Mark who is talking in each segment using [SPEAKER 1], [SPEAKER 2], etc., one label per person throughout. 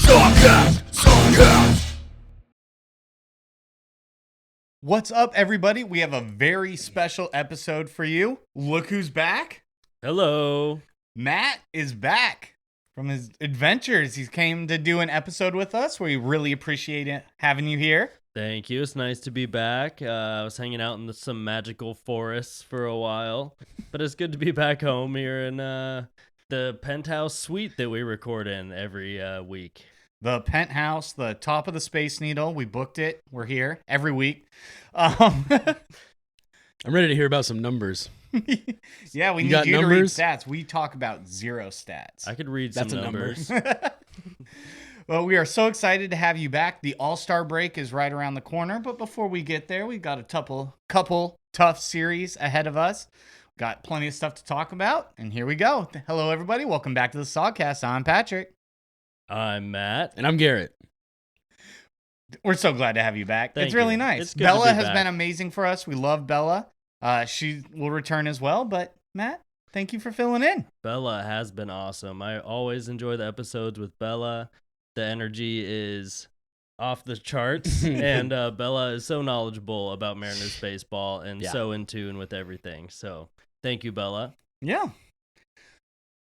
[SPEAKER 1] Sogcast.
[SPEAKER 2] What's up, everybody? We have a very special episode for you. Look who's back.
[SPEAKER 3] Hello.
[SPEAKER 2] Matt is back from his adventures. He came to do an episode with us. We really appreciate having you here.
[SPEAKER 3] Thank you. It's nice to be back. I was hanging out in some magical forests for a while, but it's good to be back home here in the penthouse suite that we record in every week.
[SPEAKER 2] The penthouse, the top of the Space Needle. We booked it. We're here every week.
[SPEAKER 1] I'm ready to hear about some numbers.
[SPEAKER 2] Yeah, we
[SPEAKER 1] You
[SPEAKER 2] need
[SPEAKER 1] got
[SPEAKER 2] you
[SPEAKER 1] numbers?
[SPEAKER 2] to read stats. We talk about zero stats.
[SPEAKER 3] I could read
[SPEAKER 1] That's
[SPEAKER 3] some
[SPEAKER 1] a number.
[SPEAKER 3] numbers.
[SPEAKER 2] Well, we are so excited to have you back. The All-Star break is right around the corner, but before we get there, we've got a couple tough series ahead of us. Got plenty of stuff to talk about, and here we go. Hello, everybody. Welcome back to the Sogcast. I'm Patrick.
[SPEAKER 3] I'm Matt.
[SPEAKER 1] And I'm Garrett.
[SPEAKER 2] We're so glad to have you back.
[SPEAKER 3] Thank
[SPEAKER 2] It's really
[SPEAKER 3] you.
[SPEAKER 2] nice.
[SPEAKER 3] It's good to
[SPEAKER 2] Bella
[SPEAKER 3] be
[SPEAKER 2] has
[SPEAKER 3] back.
[SPEAKER 2] been amazing for us. We love Bella. She will return as well, but Matt, thank you for filling in.
[SPEAKER 3] Bella has been awesome. I always enjoy the episodes with Bella. The energy is off the charts, and Bella is so knowledgeable about Mariners baseball and so in tune with everything. So thank you, Bella.
[SPEAKER 2] Yeah.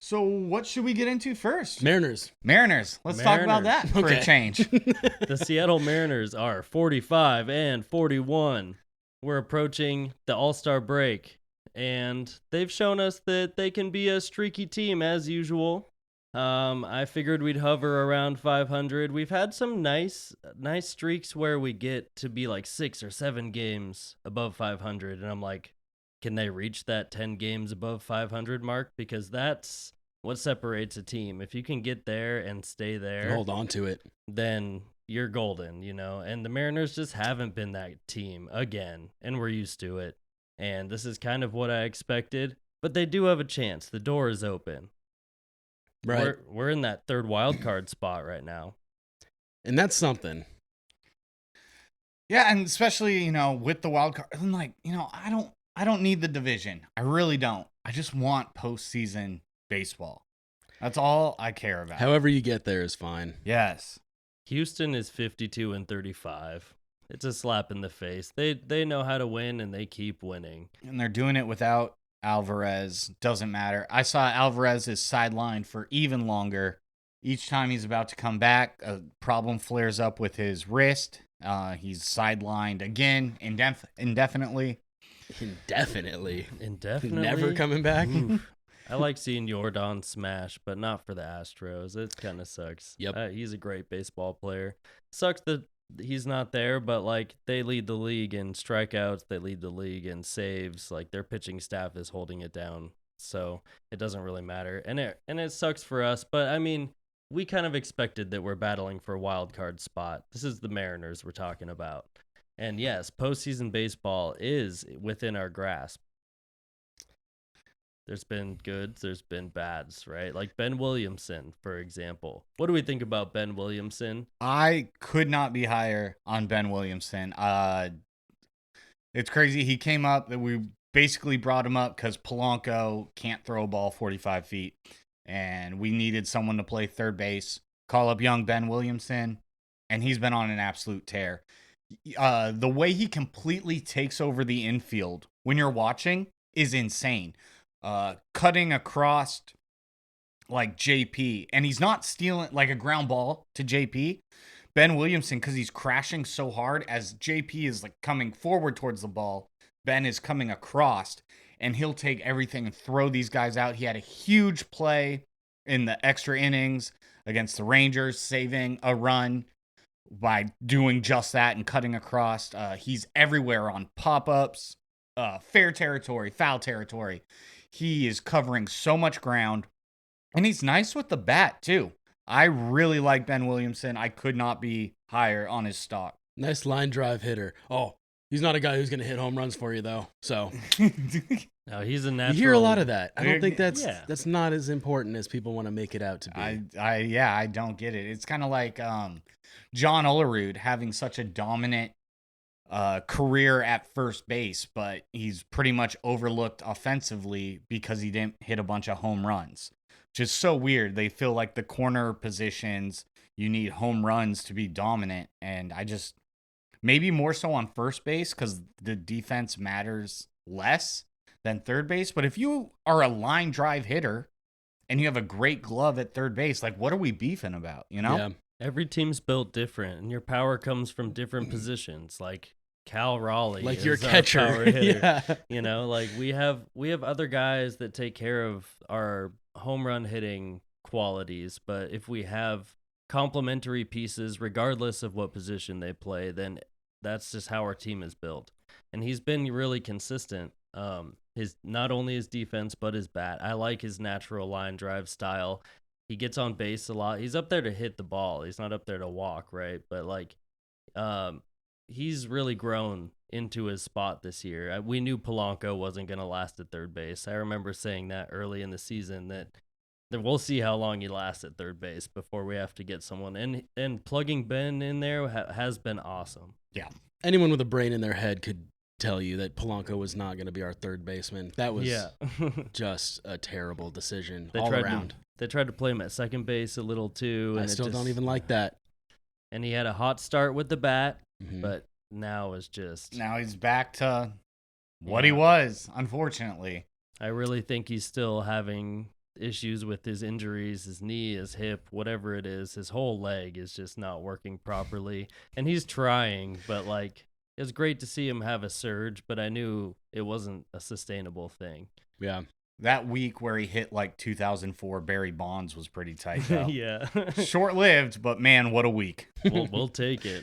[SPEAKER 2] So what should we get into first?
[SPEAKER 1] Mariners.
[SPEAKER 2] Mariners. Let's talk about that for
[SPEAKER 1] Okay.
[SPEAKER 2] a change.
[SPEAKER 3] The Seattle Mariners are 45 and 41. We're approaching the All-Star break, and they've shown us that they can be a streaky team as usual. I figured we'd hover around 500. We've had some nice streaks where we get to be like 6 or 7 games above 500, and I'm like, can they reach that 10 games above 500 mark? Because that's what separates a team. If you can get there and stay there,
[SPEAKER 1] Hold on to it.
[SPEAKER 3] then you're golden, you know? And the Mariners just haven't been that team again, and we're used to it. And this is kind of what I expected, but they do have a chance. The door is open.
[SPEAKER 1] Right.
[SPEAKER 3] We're in that third wild card spot right now.
[SPEAKER 1] And that's something.
[SPEAKER 2] Yeah, and especially, with the wild card, I'm like, I don't need the division. I really don't. I just want postseason baseball. That's all I care about.
[SPEAKER 1] However you get there is fine.
[SPEAKER 2] Yes.
[SPEAKER 3] Houston is 52 and 35. It's a slap in the face. They know how to win, and they keep winning.
[SPEAKER 2] And they're doing it without Alvarez. Doesn't matter. I saw Alvarez is sidelined for even longer. Each time he's about to come back, a problem flares up with his wrist. He's sidelined again indefinitely.
[SPEAKER 1] Indefinitely.
[SPEAKER 3] Indefinitely.
[SPEAKER 1] Never coming back.
[SPEAKER 3] Oof. I like seeing Jordan smash, but not for the Astros. It kind of sucks.
[SPEAKER 1] Yep.
[SPEAKER 3] He's a great baseball player. Sucks that he's not there, but like they lead the league in strikeouts. They lead the league in saves. Like their pitching staff is holding it down, so it doesn't really matter. And it sucks for us, but I mean, we kind of expected that we're battling for a wild card spot. This is the Mariners we're talking about. And yes, postseason baseball is within our grasp. There's been goods, there's been bads, right? Like Ben Williamson, for example. What do we think about Ben Williamson?
[SPEAKER 2] I could not be higher on Ben Williamson. It's crazy. He came up that we basically brought him up because Polanco can't throw a ball 45 feet. And we needed someone to play third base. Call up young Ben Williamson. And he's been on an absolute tear. The way he completely takes over the infield when you're watching is insane. Cutting across like JP, and he's not stealing like a ground ball to JP. Ben Williamson, because he's crashing so hard as JP is like coming forward towards the ball, Ben is coming across, and he'll take everything and throw these guys out. He had a huge play in the extra innings against the Rangers, saving a run by doing just that and cutting across. He's everywhere on pop-ups, fair territory, foul territory. He is covering so much ground, and he's nice with the bat, too. I really like Ben Williamson. I could not be higher on his stock.
[SPEAKER 1] Nice line drive hitter. Oh, he's not a guy who's going to hit home runs for you, though. So
[SPEAKER 3] No, he's a natural.
[SPEAKER 1] you hear a lot of that. I don't think that's
[SPEAKER 3] Yeah.
[SPEAKER 1] that's not as important as people want to make it out to be.
[SPEAKER 2] I don't get it. It's kind of like John Olerud having such a dominant career at first base, but he's pretty much overlooked offensively because he didn't hit a bunch of home runs. just so weird. They feel like the corner positions, you need home runs to be dominant. And maybe more so on first base because the defense matters less than third base. But if you are a line drive hitter and you have a great glove at third base, like, what are we beefing about,
[SPEAKER 1] Yeah.
[SPEAKER 3] Every team's built different, and your power comes from different positions. Like Cal Raleigh,
[SPEAKER 1] Like
[SPEAKER 3] is
[SPEAKER 1] your
[SPEAKER 3] our
[SPEAKER 1] catcher.
[SPEAKER 3] power hitter.
[SPEAKER 1] Yeah.
[SPEAKER 3] Like we have other guys that take care of our home run hitting qualities, but if we have complementary pieces, regardless of what position they play, then that's just how our team is built. And he's been really consistent. His not only his defense but his bat. I like his natural line drive style. He gets on base a lot. He's up there to hit the ball. He's not up there to walk, right? But he's really grown into his spot this year. We knew Polanco wasn't going to last at third base. I remember saying that early in the season that we'll see how long he lasts at third base before we have to get someone. And plugging Ben in there has been awesome.
[SPEAKER 2] Yeah.
[SPEAKER 1] Anyone with a brain in their head could tell you that Polanco was not going to be our third baseman. That was just a terrible decision all around.
[SPEAKER 3] They tried to play him at second base a little too.
[SPEAKER 1] I still don't even like that.
[SPEAKER 3] And he had a hot start with the bat, but now
[SPEAKER 2] he's back to what he was, unfortunately.
[SPEAKER 3] I really think he's still having issues with his injuries, his knee, his hip, whatever it is. His whole leg is just not working properly. And he's trying, but it was great to see him have a surge, but I knew it wasn't a sustainable thing.
[SPEAKER 1] Yeah.
[SPEAKER 2] That week where he hit 2004 Barry Bonds was pretty tight, though.
[SPEAKER 3] Yeah.
[SPEAKER 2] Short-lived, but man, what a week.
[SPEAKER 3] We'll take it.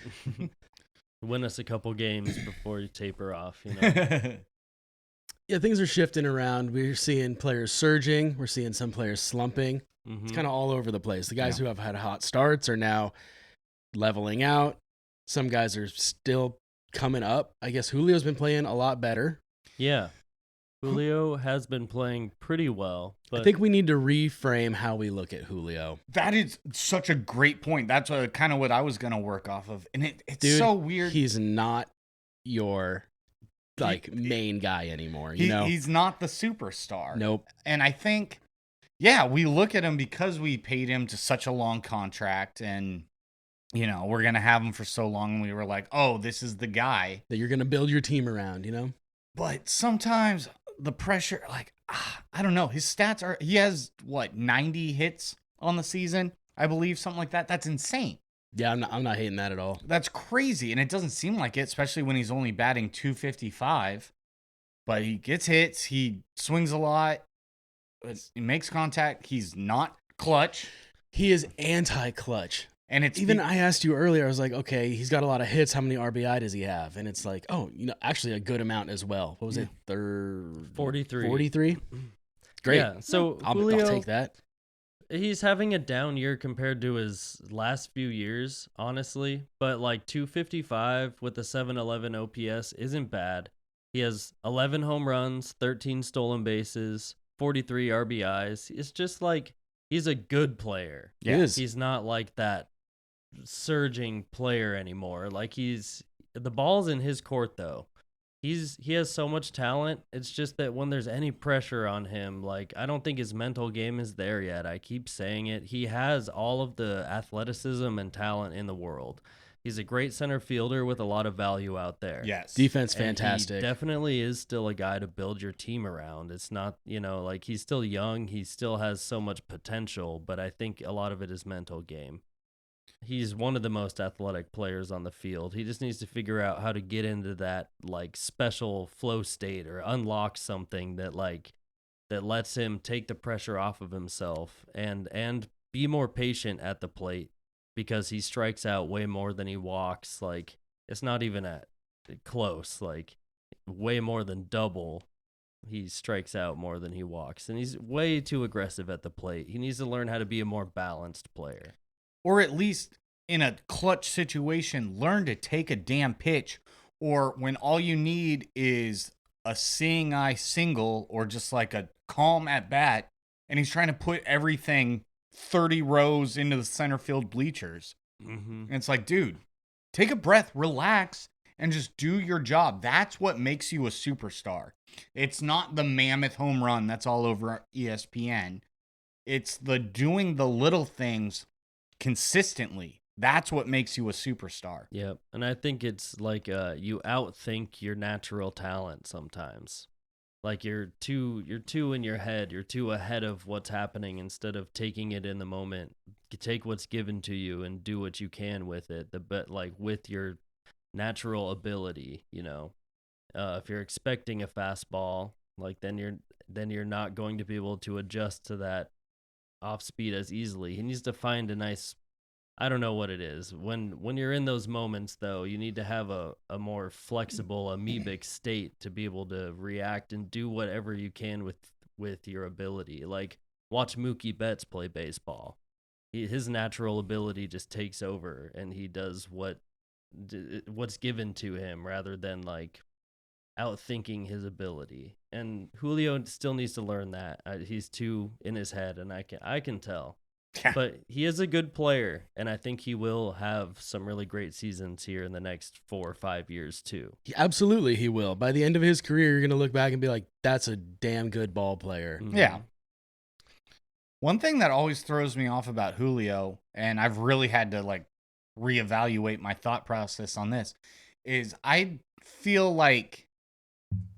[SPEAKER 3] Win us a couple games before you taper off,
[SPEAKER 1] Yeah, things are shifting around. We're seeing players surging. We're seeing some players slumping.
[SPEAKER 3] Mm-hmm.
[SPEAKER 1] It's kind of all over the place. The guys who have had hot starts are now leveling out. Some guys are still coming up. I guess Julio's been playing a lot better.
[SPEAKER 3] Yeah. Julio has been playing pretty well. But
[SPEAKER 1] I think we need to reframe how we look at Julio.
[SPEAKER 2] That is such a great point. That's kind of what I was going to work off of. And it's
[SPEAKER 1] Dude,
[SPEAKER 2] so weird.
[SPEAKER 1] He's not your main guy anymore.
[SPEAKER 2] He's not the superstar.
[SPEAKER 1] Nope.
[SPEAKER 2] And I think, we look at him because we paid him to such a long contract and, we're going to have him for so long. And we were like, oh, this is the guy
[SPEAKER 1] that you're going to build your team around,
[SPEAKER 2] But sometimes the pressure, I don't know. His stats he has 90 hits on the season, I believe, something like that. That's insane.
[SPEAKER 1] Yeah, I'm not hating that at all.
[SPEAKER 2] That's crazy. And it doesn't seem like it, especially when he's only batting .255. But he gets hits. He swings a lot. He makes contact. He's not clutch.
[SPEAKER 1] He is anti-clutch.
[SPEAKER 2] And it's
[SPEAKER 1] I asked you earlier, I was like, okay, he's got a lot of hits. How many RBI does he have? And it's like, actually a good amount as well. What was it?
[SPEAKER 3] 43.
[SPEAKER 1] 43? Great.
[SPEAKER 3] Yeah, so
[SPEAKER 1] I'll
[SPEAKER 3] Julio,
[SPEAKER 1] take that.
[SPEAKER 3] He's having a down year compared to his last few years, honestly. But 255 with a 711 OPS isn't bad. He has 11 home runs, 13 stolen bases, 43 RBIs. It's just he's a good player.
[SPEAKER 1] Yeah. He is.
[SPEAKER 3] He's not like that surging player anymore. The ball's in his court though. He has so much talent. It's just that when there's any pressure on him, I don't think his mental game is there yet. I keep saying it. He has all of the athleticism and talent in the world. He's a great center fielder with a lot of value out there.
[SPEAKER 2] Yes.
[SPEAKER 1] Defense,
[SPEAKER 3] And
[SPEAKER 1] fantastic.
[SPEAKER 3] he definitely is still a guy to build your team around. It's not, he's still young. He still has so much potential, but I think a lot of it is mental game. He's one of the most athletic players on the field. He just needs to figure out how to get into that special flow state or unlock something that that lets him take the pressure off of himself and be more patient at the plate because he strikes out way more than he walks. It's not even close. Way more than double. He strikes out more than he walks, and he's way too aggressive at the plate. He needs to learn how to be a more balanced player.
[SPEAKER 2] Or at least in a clutch situation, learn to take a damn pitch. Or when all you need is a seeing eye single or just a calm at bat, and he's trying to put everything 30 rows into the center field bleachers.
[SPEAKER 3] Mm-hmm.
[SPEAKER 2] And it's dude, take a breath, relax, and just do your job. That's what makes you a superstar. It's not the mammoth home run that's all over ESPN. It's the doing the little things consistently. That's what makes you a superstar.
[SPEAKER 3] Yep. And I think it's like you outthink your natural talent sometimes. Like you're too in your head. You're too ahead of what's happening instead of taking it in the moment. You take what's given to you and do what you can with it. Like with your natural ability, if you're expecting a fastball, like then you're not going to be able to adjust to that off speed as easily. He needs to find a nice, I don't know what it is. When you're in those moments, though, you need to have a more flexible, amoebic state to be able to react and do whatever you can with your ability. Like, watch Mookie Betts play baseball. His natural ability just takes over, and he does what's given to him rather than, like, outthinking his ability. And Julio still needs to learn that. He's too in his head, and I can tell. But he is a good player, and I think he will have some really great seasons here in the next 4 or 5 years too.
[SPEAKER 1] Absolutely, he will. By the end of his career, you're going to look back and be like, that's a damn good ball player.
[SPEAKER 3] Mm-hmm.
[SPEAKER 2] Yeah. One thing that always throws me off about Julio, and I've really had to like reevaluate my thought process on this, is I feel like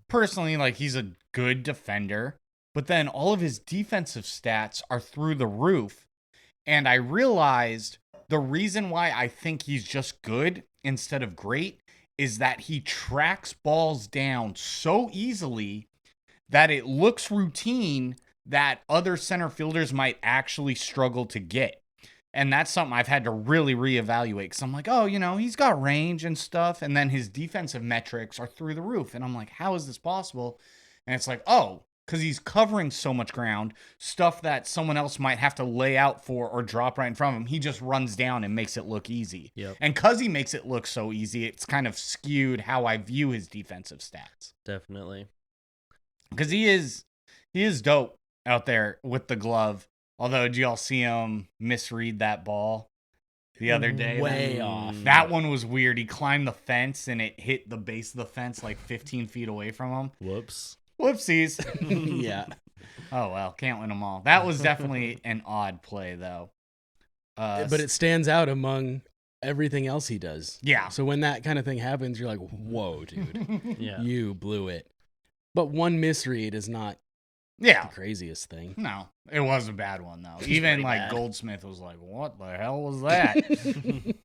[SPEAKER 2] personally, like he's a good defender, but then all of his defensive stats are through the roof. And I realized the reason why I think he's just good instead of great is that he tracks balls down so easily that it looks routine that other center fielders might actually struggle to get. And that's something I've had to really reevaluate because I'm like, oh, he's got range and stuff. And then his defensive metrics are through the roof. And I'm like, how is this possible? And it's like, oh, because he's covering so much ground, stuff that someone else might have to lay out for or drop right in front of him. He just runs down and makes it look easy.
[SPEAKER 3] Yep.
[SPEAKER 2] And because he makes it look so easy, it's kind of skewed how I view his defensive stats.
[SPEAKER 3] Definitely.
[SPEAKER 2] Because he is dope out there with the glove. Although, did y'all see him misread that ball the other day?
[SPEAKER 1] Way off.
[SPEAKER 2] That one was weird. He climbed the fence and it hit the base of the fence like 15 feet away from him.
[SPEAKER 3] Whoops.
[SPEAKER 2] Whoopsies.
[SPEAKER 1] Yeah.
[SPEAKER 2] Oh, well, can't win them all. That was definitely an odd play, though.
[SPEAKER 1] But it stands out among everything else he does.
[SPEAKER 2] Yeah.
[SPEAKER 1] So when that kind of thing happens, you're like, whoa, dude,
[SPEAKER 3] Yeah.
[SPEAKER 1] you blew it. But one misread is not the craziest thing.
[SPEAKER 2] No, it was a bad one, though. Even
[SPEAKER 1] pretty
[SPEAKER 2] like
[SPEAKER 1] bad.
[SPEAKER 2] Goldsmith was like, what the hell was that?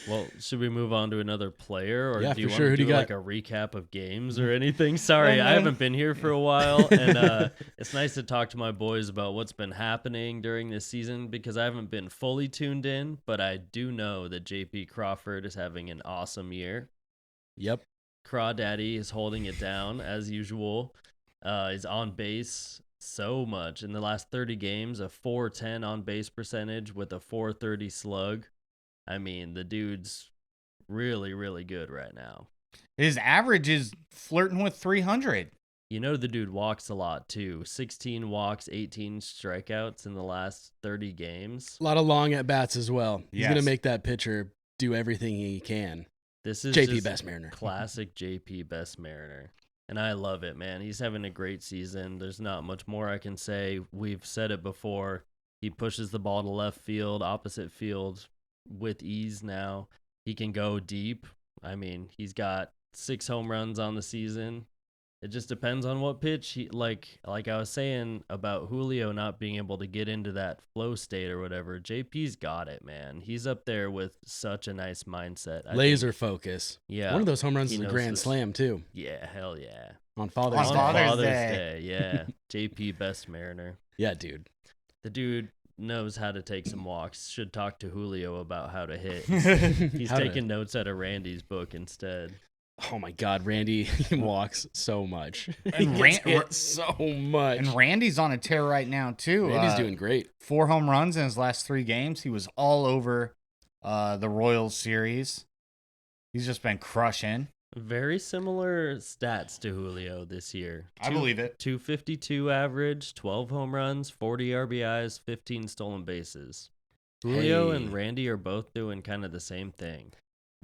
[SPEAKER 3] Well, should we move on to another player, or
[SPEAKER 1] Yeah,
[SPEAKER 3] do you
[SPEAKER 1] for
[SPEAKER 3] want
[SPEAKER 1] sure.
[SPEAKER 3] to
[SPEAKER 1] Who do
[SPEAKER 3] do
[SPEAKER 1] you
[SPEAKER 3] like
[SPEAKER 1] got?
[SPEAKER 3] a recap of games or anything? Sorry, I haven't been here for a while, and it's nice to talk to my boys about what's been happening during this season because I haven't been fully tuned in, but I do know that JP Crawford is having an awesome year.
[SPEAKER 1] Yep.
[SPEAKER 3] Crawdaddy is holding it down as usual. He's on base so much in the last 30 games, a 410 on base percentage with a 430 slug. I mean, the dude's really, really good right now.
[SPEAKER 2] His average is flirting with 300.
[SPEAKER 3] The dude walks a lot too. 16 walks, 18 strikeouts in the last 30 games.
[SPEAKER 1] A lot of long at bats as well. He's
[SPEAKER 2] Yes.
[SPEAKER 1] going to make that pitcher do everything he can.
[SPEAKER 3] This is
[SPEAKER 1] JP
[SPEAKER 3] just
[SPEAKER 1] Best Mariner.
[SPEAKER 3] classic JP Best Mariner. And I love it, man. He's having a great season. There's not much more I can say. We've said it before. He pushes the ball to left field, opposite field with ease now. He can go deep. I mean, he's got 6 home runs on the season. It just depends on what pitch he like I was saying about Julio not being able to get into that flow state or whatever. JP's got it, man. He's up there with such a nice mindset.
[SPEAKER 1] Laser focus.
[SPEAKER 3] Yeah.
[SPEAKER 1] One of those home runs
[SPEAKER 3] He
[SPEAKER 1] is a
[SPEAKER 3] knows
[SPEAKER 1] grand
[SPEAKER 3] this.
[SPEAKER 1] slam, too.
[SPEAKER 3] Yeah, hell yeah.
[SPEAKER 1] On Father's
[SPEAKER 2] On
[SPEAKER 1] Day.
[SPEAKER 2] Father's Day.
[SPEAKER 3] Yeah. JP Best Mariner.
[SPEAKER 1] Yeah, dude.
[SPEAKER 3] The dude knows how to take some walks. Should talk to Julio about how to hit. He's
[SPEAKER 1] How to-
[SPEAKER 3] taking notes out of Randy's book instead.
[SPEAKER 1] Oh, my God. Randy he walks so much.
[SPEAKER 2] And
[SPEAKER 1] He gets hit so much.
[SPEAKER 2] And Randy's on a tear right now, too.
[SPEAKER 1] Randy's doing great.
[SPEAKER 2] 4 home runs in his last 3 games. He was all over the Royals series. He's just been crushing.
[SPEAKER 3] Very similar stats to Julio this year.
[SPEAKER 2] I believe it.
[SPEAKER 3] 252 average, 12 home runs, 40 RBIs, 15 stolen bases. Julio
[SPEAKER 1] Hey.
[SPEAKER 3] and Randy are both doing kind of the same thing.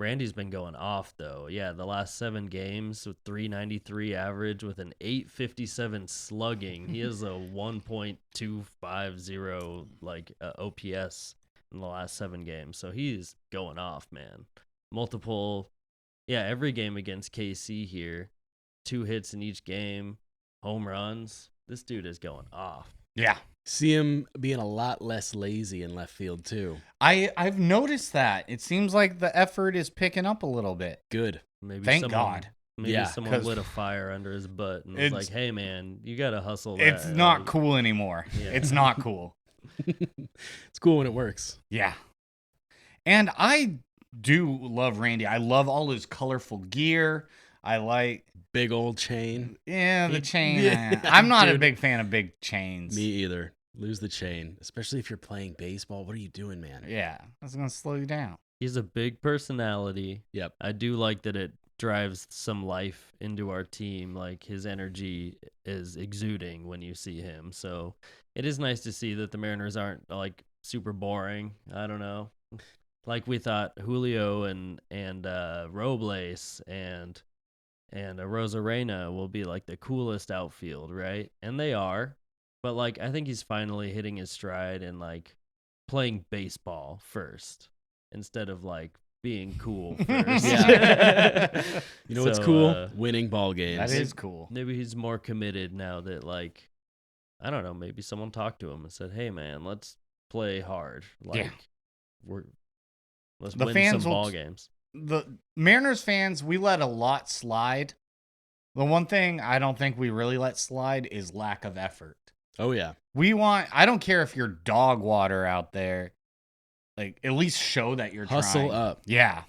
[SPEAKER 3] Randy's been going off though. Yeah, the last 7 games with 393 average with an 857 slugging. He has a 1.250 OPS in the last 7 games. So he's going off, man. Every game against KC here, 2 hits in each game, home runs. This dude is going off.
[SPEAKER 2] Yeah.
[SPEAKER 1] See him being a lot less lazy in left field too.
[SPEAKER 2] I've noticed that. It seems like the effort is picking up a little bit.
[SPEAKER 1] Good.
[SPEAKER 3] Maybe
[SPEAKER 2] Thank God.
[SPEAKER 3] Maybe someone
[SPEAKER 2] 'cause
[SPEAKER 3] lit a fire under his butt and was like, "Hey, man, you gotta hustle." That.
[SPEAKER 2] It's not cool anymore.
[SPEAKER 3] Yeah.
[SPEAKER 2] It's not cool.
[SPEAKER 1] It's cool when it works.
[SPEAKER 2] Yeah. And I do love Randy. I love all his colorful gear. I like
[SPEAKER 1] Big old chain.
[SPEAKER 2] the chain.
[SPEAKER 1] Yeah,
[SPEAKER 2] I'm not a
[SPEAKER 1] dude.
[SPEAKER 2] big fan of big chains.
[SPEAKER 1] Me either. Lose the chain, especially if you're playing baseball. What are you doing, man?
[SPEAKER 2] Yeah, that's gonna slow you down.
[SPEAKER 3] He's a big personality.
[SPEAKER 1] Yep.
[SPEAKER 3] I do like that it drives some life into our team. Like his energy is exuding when you see him. So it is nice to see that the Mariners aren't like super boring. I don't know. Like we thought Julio and Robles and Rosarena will be like the coolest outfield, right? And they are. But like I think he's finally hitting his stride and like playing baseball first instead of like being cool first.
[SPEAKER 1] Yeah. You know what's
[SPEAKER 3] So,
[SPEAKER 1] cool? Winning ball games.
[SPEAKER 2] That is cool.
[SPEAKER 3] Maybe he's more committed now that like I don't know, maybe someone talked to him and said, "Hey man, let's play hard. Like let's
[SPEAKER 2] The
[SPEAKER 3] win
[SPEAKER 2] fans
[SPEAKER 3] some
[SPEAKER 2] will
[SPEAKER 3] ball games."
[SPEAKER 2] The Mariners fans, we let a lot slide. The one thing I don't think we really let slide is lack of effort.
[SPEAKER 1] Oh yeah.
[SPEAKER 2] I don't care if you're dog water out there, like at least show that you're
[SPEAKER 1] Hustle
[SPEAKER 2] trying.
[SPEAKER 1] up.
[SPEAKER 2] Yeah.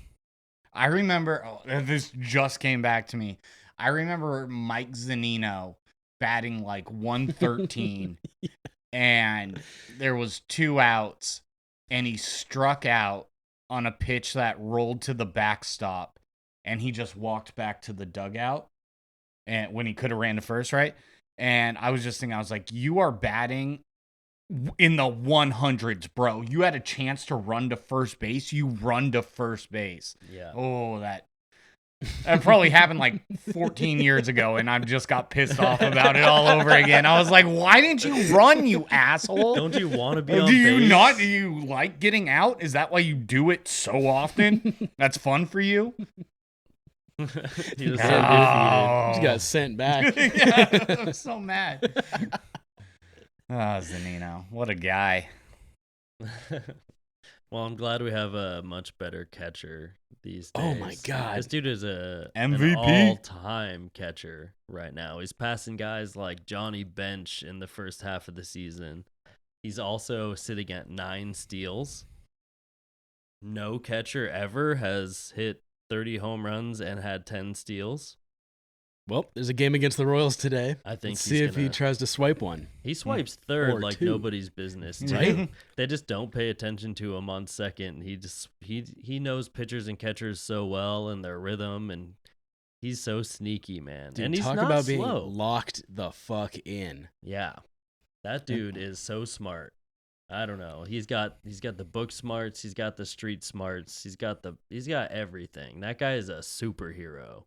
[SPEAKER 2] I remember, this just came back to me. I remember Mike Zunino batting like 113 and there was 2 outs and he struck out on a pitch that rolled to the backstop and he just walked back to the dugout and when he could have ran to first, right? And I was just thinking, I was like, you are batting in the 100s, bro. You had a chance to run to first base. You run to first base.
[SPEAKER 3] Yeah.
[SPEAKER 2] Oh, that probably happened like 14 years ago, and I just got pissed off about it all over again. I was like, why didn't you run, you asshole?
[SPEAKER 3] Don't you want to be on
[SPEAKER 2] Do you
[SPEAKER 3] base?
[SPEAKER 2] not? Do you like getting out? Is that why you do it so often? That's fun for you?
[SPEAKER 3] He was so
[SPEAKER 2] Oh.
[SPEAKER 1] Just got sent back.
[SPEAKER 2] Yeah, I'm so mad. Zunino, what a guy.
[SPEAKER 3] defeated. Well, I'm glad we have a much better catcher these days.
[SPEAKER 1] Oh my God.
[SPEAKER 3] This dude is an
[SPEAKER 2] MVP.
[SPEAKER 3] all-time catcher right now. He's passing guys like Johnny Bench in the first half of the season. He's also sitting at 9 steals. No catcher ever has hit 30 home runs and had 10 steals.
[SPEAKER 1] Well, there's a game against the Royals today.
[SPEAKER 3] I think
[SPEAKER 1] Let's see if he tries to swipe one.
[SPEAKER 3] He swipes third
[SPEAKER 1] Or
[SPEAKER 3] like
[SPEAKER 1] 2.
[SPEAKER 3] nobody's business, too.
[SPEAKER 2] Right?
[SPEAKER 3] They just don't pay attention to him on second. He knows pitchers and catchers so well and their rhythm, and he's so sneaky, man.
[SPEAKER 1] Dude,
[SPEAKER 3] and he's
[SPEAKER 1] talk
[SPEAKER 3] not
[SPEAKER 1] about
[SPEAKER 3] slow.
[SPEAKER 1] being locked the fuck in.
[SPEAKER 3] Yeah, that dude is so smart. I don't know. He's got the book smarts. He's got the street smarts. He's got everything. That guy is a superhero.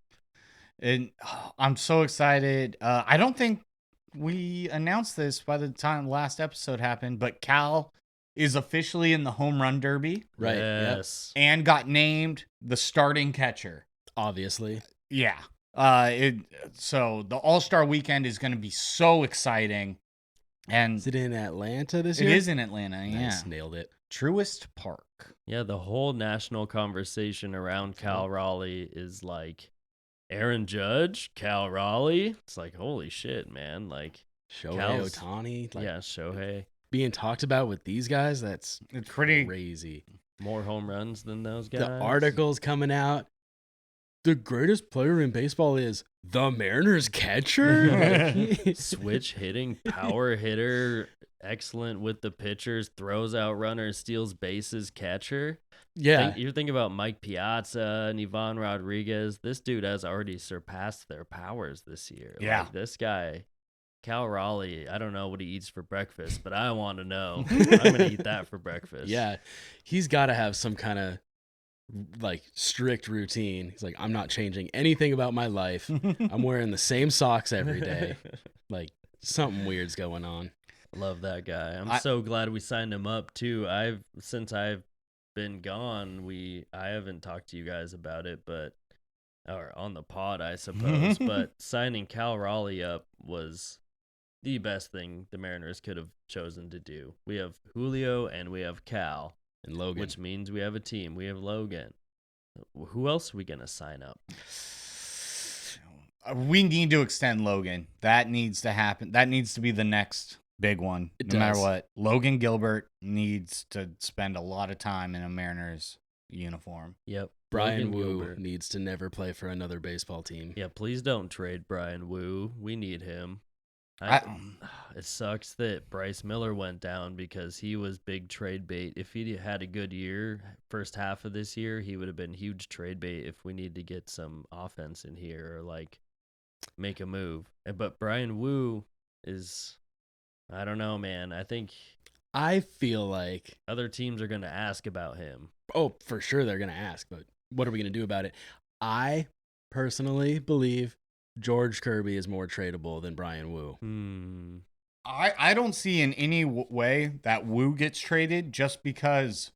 [SPEAKER 2] And I'm so excited. I don't think we announced this by the time last episode happened, but Cal is officially in the home run derby
[SPEAKER 1] Right. Yep.
[SPEAKER 3] Yes.
[SPEAKER 2] and got named the starting catcher.
[SPEAKER 1] Obviously.
[SPEAKER 2] Yeah. So the All-Star weekend is going to be so exciting. And
[SPEAKER 1] Is it in Atlanta this
[SPEAKER 2] it
[SPEAKER 1] year?
[SPEAKER 2] is in Atlanta. Yeah.
[SPEAKER 1] Nice. Nailed it.
[SPEAKER 2] Truist Park.
[SPEAKER 3] Yeah, the whole national conversation around Cal Raleigh is like Aaron Judge, Cal Raleigh. It's like, holy shit, man. Like,
[SPEAKER 1] Shohei
[SPEAKER 3] Cal's-
[SPEAKER 1] Ohtani. Like,
[SPEAKER 3] yeah, Shohei.
[SPEAKER 1] being talked about with these guys, that's
[SPEAKER 2] It's pretty.
[SPEAKER 1] crazy.
[SPEAKER 3] More home runs than those guys.
[SPEAKER 1] The articles coming out. The greatest player in baseball is the Mariners catcher.
[SPEAKER 3] Switch hitting, power hitter, excellent with the pitchers, throws out runners, steals bases, catcher.
[SPEAKER 1] Yeah.
[SPEAKER 3] You think about Mike Piazza and Ivan Rodriguez. This dude has already surpassed their powers this year.
[SPEAKER 2] Yeah.
[SPEAKER 3] Like, this guy, Cal Raleigh, I don't know what he eats for breakfast, but I want to know. I'm going to eat that for breakfast.
[SPEAKER 1] Yeah. He's got to have some kind of like strict routine. He's like, I'm not changing anything about my life. I'm wearing the same socks every day. Like something weird's going on.
[SPEAKER 3] Love that guy. I'm so glad we signed him up too. Since I've been gone, I haven't talked to you guys about it, or on the pod, I suppose. But signing Cal Raleigh up was the best thing the Mariners could have chosen to do. We have Julio and we have Cal.
[SPEAKER 1] And Logan.
[SPEAKER 3] Which means we have a team. We have Logan. Who else are we going to sign up?
[SPEAKER 2] We need to extend Logan. That needs to happen. That needs to be the next big one. No matter what. Logan Gilbert needs to spend a lot of time in a Mariners uniform.
[SPEAKER 3] Yep.
[SPEAKER 1] Brian Wu needs to never play for another baseball team.
[SPEAKER 3] Yeah, please don't trade Brian Wu. We need him. It sucks that Bryce Miller went down because he was big trade bait. If he had a good year, first half of this year, he would have been huge trade bait if we need to get some offense in here or like make a move. But Brian Wu is, I don't know, man.
[SPEAKER 1] I feel like
[SPEAKER 3] other teams are going to ask about him.
[SPEAKER 1] Oh, for sure they're going to ask, but what are we going to do about it? I personally believe George Kirby is more tradable than Brian Wu.
[SPEAKER 2] I don't see in any way that Wu gets traded just because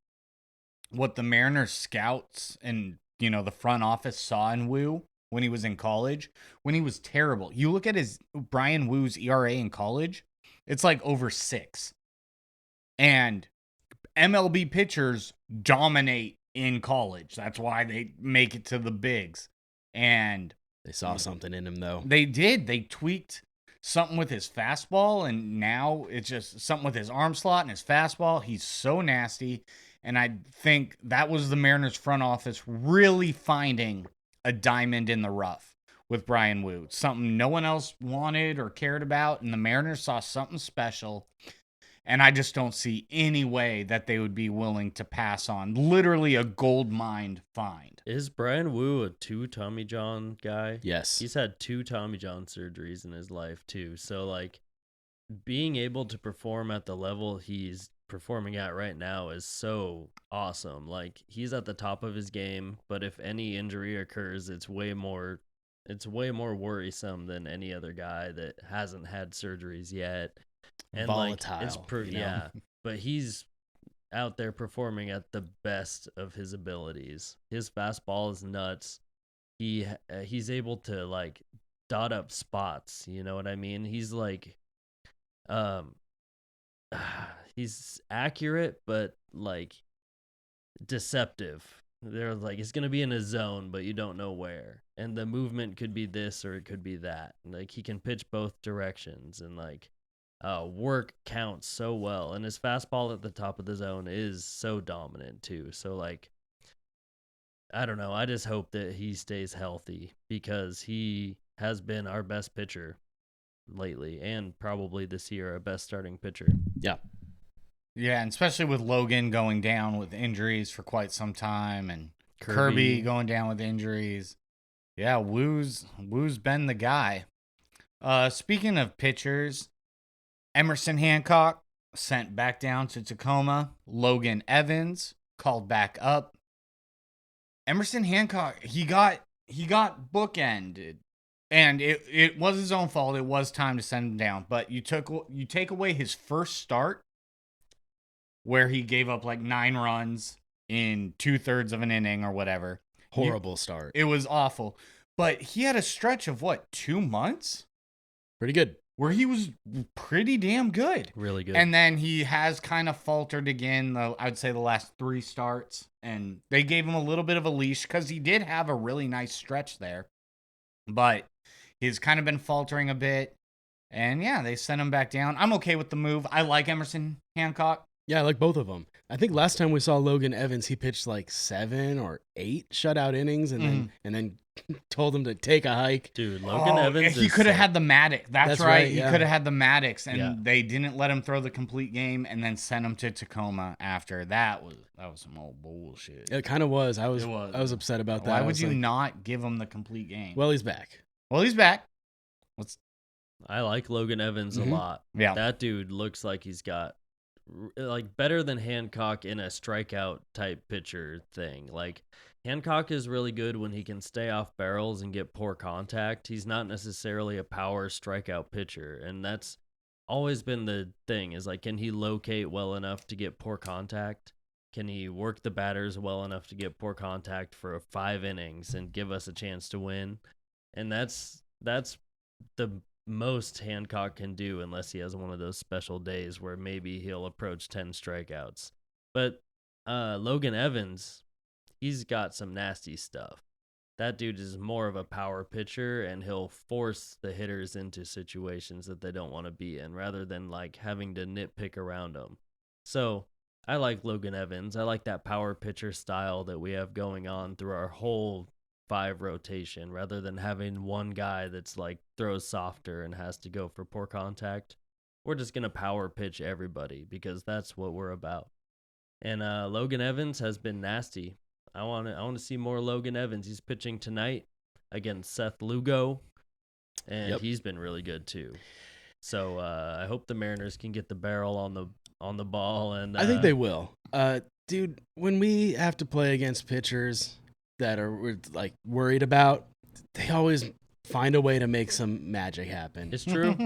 [SPEAKER 2] what the Mariners scouts and, the front office saw in Wu when he was in college, when he was terrible. You look at Brian Wu's ERA in college, it's like over 6. And MLB pitchers dominate in college. That's why they make it to the bigs. And
[SPEAKER 1] they saw something in him, though.
[SPEAKER 2] They did. They tweaked something with his fastball, and now it's just something with his arm slot and his fastball. He's so nasty, and I think that was the Mariners front office really finding a diamond in the rough with Brian Wu. Something no one else wanted or cared about, and the Mariners saw something special. And I just don't see any way that they would be willing to pass on literally a gold mine find.
[SPEAKER 3] Is Brian Wu a 2 Tommy John guy?
[SPEAKER 1] Yes.
[SPEAKER 3] He's had 2 Tommy John surgeries in his life too. So like being able to perform at the level he's performing at right now is so awesome. Like he's at the top of his game, but if any injury occurs, it's way more worrisome than any other guy that hasn't had surgeries yet. And
[SPEAKER 1] volatile,
[SPEAKER 3] yeah, but he's out there performing at the best of his abilities. His fastball is nuts. He's able to like dot up spots. You know what I mean? He's like, he's accurate, but like deceptive. They're like, it's gonna be in a zone, but you don't know where. And the movement could be this or it could be that. Like he can pitch both directions, and like. Work counts so well, and his fastball at the top of the zone is so dominant too. So like, I don't know. I just hope that he stays healthy because he has been our best pitcher lately, and probably this year our best starting pitcher.
[SPEAKER 1] Yeah,
[SPEAKER 2] and especially with Logan going down with injuries for quite some time, and Kirby going down with injuries. Yeah, Wu's been the guy. Speaking of pitchers. Emerson Hancock sent back down to Tacoma. Logan Evans called back up. Emerson Hancock, he got bookended, and it was his own fault. It was time to send him down, but you take away his first start, where he gave up like 9 runs in 2/3 of an inning or whatever.
[SPEAKER 1] Horrible start.
[SPEAKER 2] It was awful, but he had a stretch of 2 months?
[SPEAKER 1] Pretty good.
[SPEAKER 2] Where he was pretty damn good.
[SPEAKER 3] Really good.
[SPEAKER 2] And then he has kind of faltered again, I would say the last 3 starts. And they gave him a little bit of a leash because he did have a really nice stretch there. But he's kind of been faltering a bit. And yeah, they sent him back down. I'm okay with the move. I like Emerson Hancock.
[SPEAKER 1] Yeah, I like both of them. I think last time we saw Logan Evans, he pitched like 7 or 8 shutout innings and then told him to take a hike.
[SPEAKER 3] Dude, Logan Evans.
[SPEAKER 2] He could have had the Maddox. That's right.
[SPEAKER 1] Yeah.
[SPEAKER 2] He could have had the Maddox, and they didn't let him throw the complete game, and then sent him to Tacoma after. That was some old bullshit.
[SPEAKER 1] It kind of was. I was upset about that.
[SPEAKER 2] Why would you not give him the complete game?
[SPEAKER 1] Well, he's back.
[SPEAKER 3] I like Logan Evans a lot.
[SPEAKER 2] Yeah.
[SPEAKER 3] That dude looks like he's got like better than Hancock in a strikeout type pitcher thing. Like Hancock is really good when he can stay off barrels and get poor contact. He's not necessarily a power strikeout pitcher, and that's always been the thing is like, can he locate well enough to get poor contact? Can he work the batters well enough to get poor contact for 5 innings and give us a chance to win? And that's the most Hancock can do, unless he has one of those special days where maybe he'll approach 10 strikeouts. But Logan Evans, he's got some nasty stuff. That dude is more of a power pitcher, and he'll force the hitters into situations that they don't want to be in, rather than like having to nitpick around them. So I like Logan Evans. I like that power pitcher style that we have going on through our whole 5 rotation, rather than having one guy that's like throws softer and has to go for poor contact. We're just going to power pitch everybody because that's what we're about. And Logan Evans has been nasty. I want to see more Logan Evans. He's pitching tonight against Seth Lugo, and he's been really good too. So I hope the Mariners can get the barrel on the ball, and
[SPEAKER 1] I think they will. Dude, when we have to play against pitchers that we're like worried about, they always find a way to make some magic happen.
[SPEAKER 3] It's true.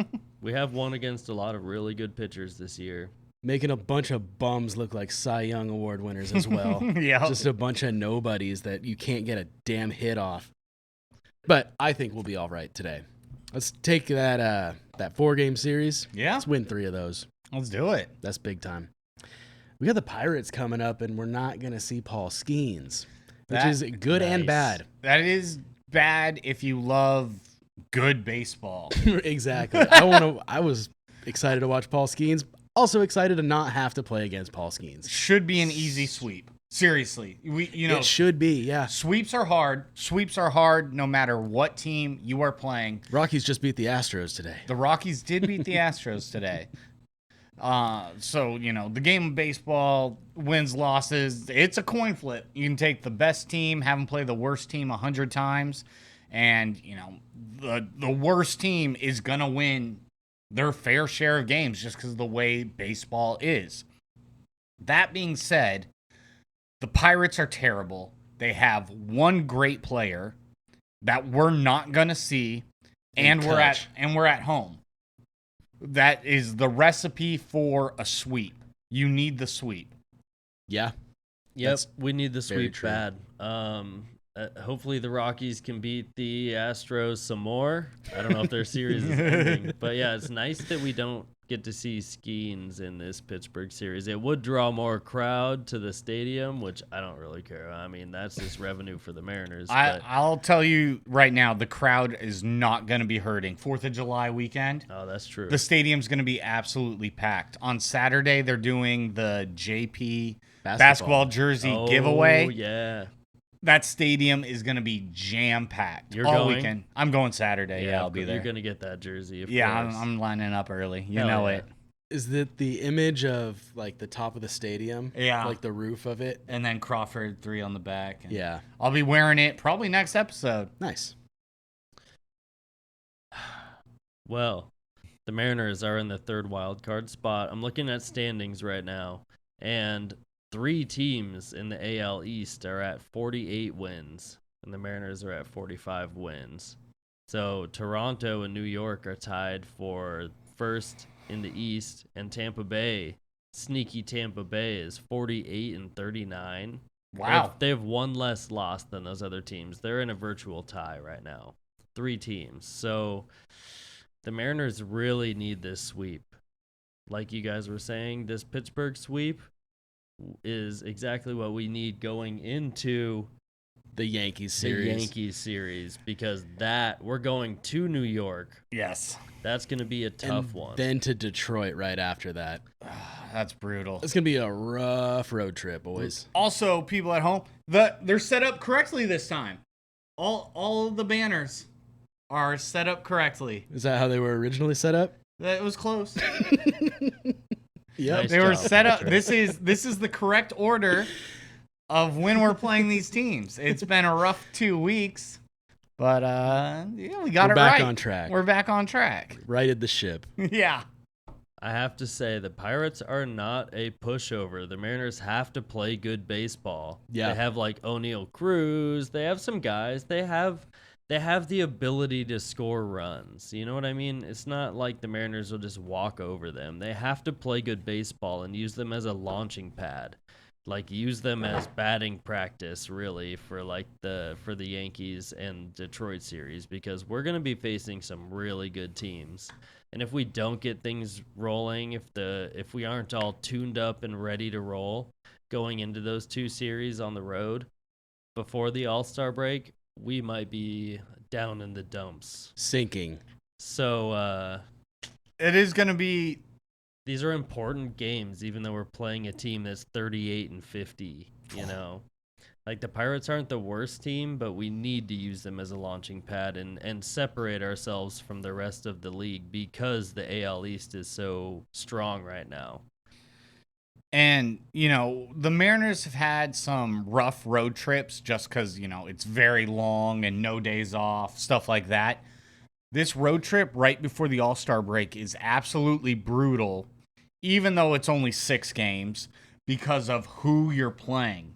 [SPEAKER 3] We have won against a lot of really good pitchers this year.
[SPEAKER 1] Making a bunch of bums look like Cy Young Award winners as well.
[SPEAKER 2] Yeah.
[SPEAKER 1] Just a bunch of nobodies that you can't get a damn hit off. But I think we'll be all right today. Let's take that 4-game series.
[SPEAKER 2] Yeah.
[SPEAKER 1] Let's win 3 of those.
[SPEAKER 2] Let's do it.
[SPEAKER 1] That's big time. We got the Pirates coming up, and we're not going to see Paul Skeens, which is good and bad.
[SPEAKER 2] That is bad if you love good baseball.
[SPEAKER 1] Exactly. I was excited to watch Paul Skeens. Also excited to not have to play against Paul Skeens.
[SPEAKER 2] Should be an easy sweep. Seriously.
[SPEAKER 1] It should be, yeah.
[SPEAKER 2] Sweeps are hard. Sweeps are hard no matter what team you are playing.
[SPEAKER 1] Rockies just beat the Astros today.
[SPEAKER 2] The Rockies did beat the Astros today. So, the game of baseball, wins, losses, it's a coin flip. You can take the best team, have them play the worst team 100 times, and, the worst team is going to win their fair share of games just because of the way baseball is. That being said, the Pirates are terrible. They have one great player that we're not going to see, and we're at home. That is the recipe for a sweep. You need the sweep.
[SPEAKER 1] Yeah.
[SPEAKER 3] Yep, we need the sweep bad. Hopefully the Rockies can beat the Astros some more. I don't know if their series is ending. But yeah, it's nice that we don't get to see Skeens in this Pittsburgh series. It would draw more crowd to the stadium, which I don't really care. I mean, that's just revenue for the Mariners.
[SPEAKER 2] I'll tell you right now, the crowd is not going to be hurting. 4th of July weekend.
[SPEAKER 3] Oh, that's true.
[SPEAKER 2] The stadium's going to be absolutely packed. On Saturday, they're doing the JP basketball jersey giveaway.
[SPEAKER 3] Oh, yeah.
[SPEAKER 2] That stadium is going to be jam-packed all weekend. I'm going Saturday. Yeah, I'll be there.
[SPEAKER 3] You're going to get that jersey, of course.
[SPEAKER 2] I'm lining up early. You know it.
[SPEAKER 1] Is it the image of, like, the top of the stadium?
[SPEAKER 2] Yeah.
[SPEAKER 1] Like the roof of it?
[SPEAKER 2] And then Crawford 3 on the back.
[SPEAKER 1] Yeah.
[SPEAKER 2] I'll be wearing it probably next episode.
[SPEAKER 1] Nice.
[SPEAKER 3] Well, the Mariners are in the 3rd wild card spot. I'm looking at standings right now, and 3 teams in the AL East are at 48 wins, and the Mariners are at 45 wins. So Toronto and New York are tied for first in the East, and Tampa Bay, sneaky Tampa Bay, is 48 and 39.
[SPEAKER 2] Wow.
[SPEAKER 3] They have 1 less loss than those other teams. They're in a virtual tie right now. 3 teams. So the Mariners really need this sweep. Like you guys were saying, this Pittsburgh sweep is exactly what we need going into
[SPEAKER 1] the Yankees series.
[SPEAKER 3] Because we're going to New York.
[SPEAKER 2] Yes.
[SPEAKER 3] That's going to be a tough one.
[SPEAKER 1] Then to Detroit right after that.
[SPEAKER 2] That's brutal.
[SPEAKER 1] It's going to be a rough road trip, boys.
[SPEAKER 2] Also, people at home, they're set up correctly this time. All of the banners are set up correctly.
[SPEAKER 1] Is that how they were originally set up?
[SPEAKER 2] It was close.
[SPEAKER 1] Yeah,
[SPEAKER 3] Nice
[SPEAKER 2] they were
[SPEAKER 3] job,
[SPEAKER 2] set up.
[SPEAKER 3] Patrick.
[SPEAKER 2] This is the correct order of when we're playing these teams. It's been a rough 2 weeks, but we got
[SPEAKER 1] We're
[SPEAKER 2] it
[SPEAKER 1] back
[SPEAKER 2] right.
[SPEAKER 1] on track.
[SPEAKER 2] We're back on track.
[SPEAKER 1] Righted the ship.
[SPEAKER 2] Yeah.
[SPEAKER 3] I have to say the Pirates are not a pushover. The Mariners have to play good baseball.
[SPEAKER 1] Yeah.
[SPEAKER 3] They have like O'Neal Cruz. They have some guys. They have the ability to score runs. You know what I mean? It's not like the Mariners will just walk over them. They have to play good baseball and use them as a launching pad. Like use them as batting practice really for the Yankees and Detroit series, because we're going to be facing some really good teams. And if we don't get things rolling, if we aren't all tuned up and ready to roll going into those two series on the road before the All-Star break, we might be down in the dumps.
[SPEAKER 1] Sinking.
[SPEAKER 3] So
[SPEAKER 2] it is going to be.
[SPEAKER 3] These are important games, even though we're playing a team that's 38-50, you know. Like, the Pirates aren't the worst team, but we need to use them as a launching pad and separate ourselves from the rest of the league because the AL East is so strong right now.
[SPEAKER 2] And, you know, the Mariners have had some rough road trips just because, you know, it's very long and no days off, stuff like that. This road trip right before the All-Star break is absolutely brutal, even though it's only 6 games, because of who you're playing.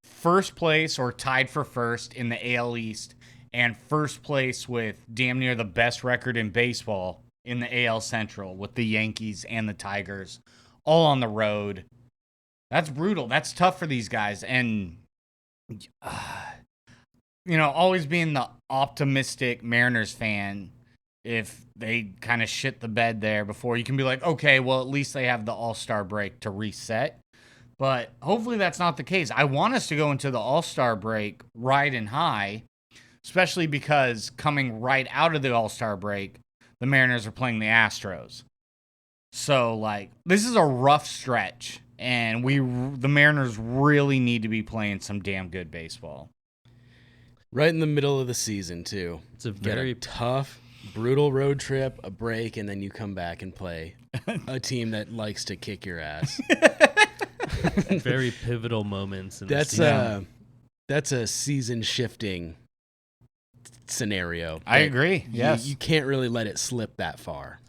[SPEAKER 2] First place or tied for first in the AL East, and first place with damn near the best record in baseball in the AL Central with the Yankees and the Tigers, all on the road. That's brutal. That's tough for these guys. And, you know, always being the optimistic Mariners fan, if they kind of shit the bed there before, you can be like, okay, well, at least they have the All-Star break to reset. But hopefully that's not the case. I want us to go into the All-Star break riding high, especially because coming right out of the All-Star break, the Mariners are playing the Astros. So, like, this is a rough stretch, and the Mariners really need to be playing some damn good baseball.
[SPEAKER 1] Right in the middle of the season, too.
[SPEAKER 3] It's a
[SPEAKER 1] Get
[SPEAKER 3] very
[SPEAKER 1] a tough, brutal road trip, a break, and then you come back and play a team that likes to kick your ass.
[SPEAKER 3] very pivotal moments in
[SPEAKER 1] That's
[SPEAKER 3] the season.
[SPEAKER 1] That's a season shifting scenario.
[SPEAKER 2] I agree. Yes.
[SPEAKER 1] You can't really let it slip that far.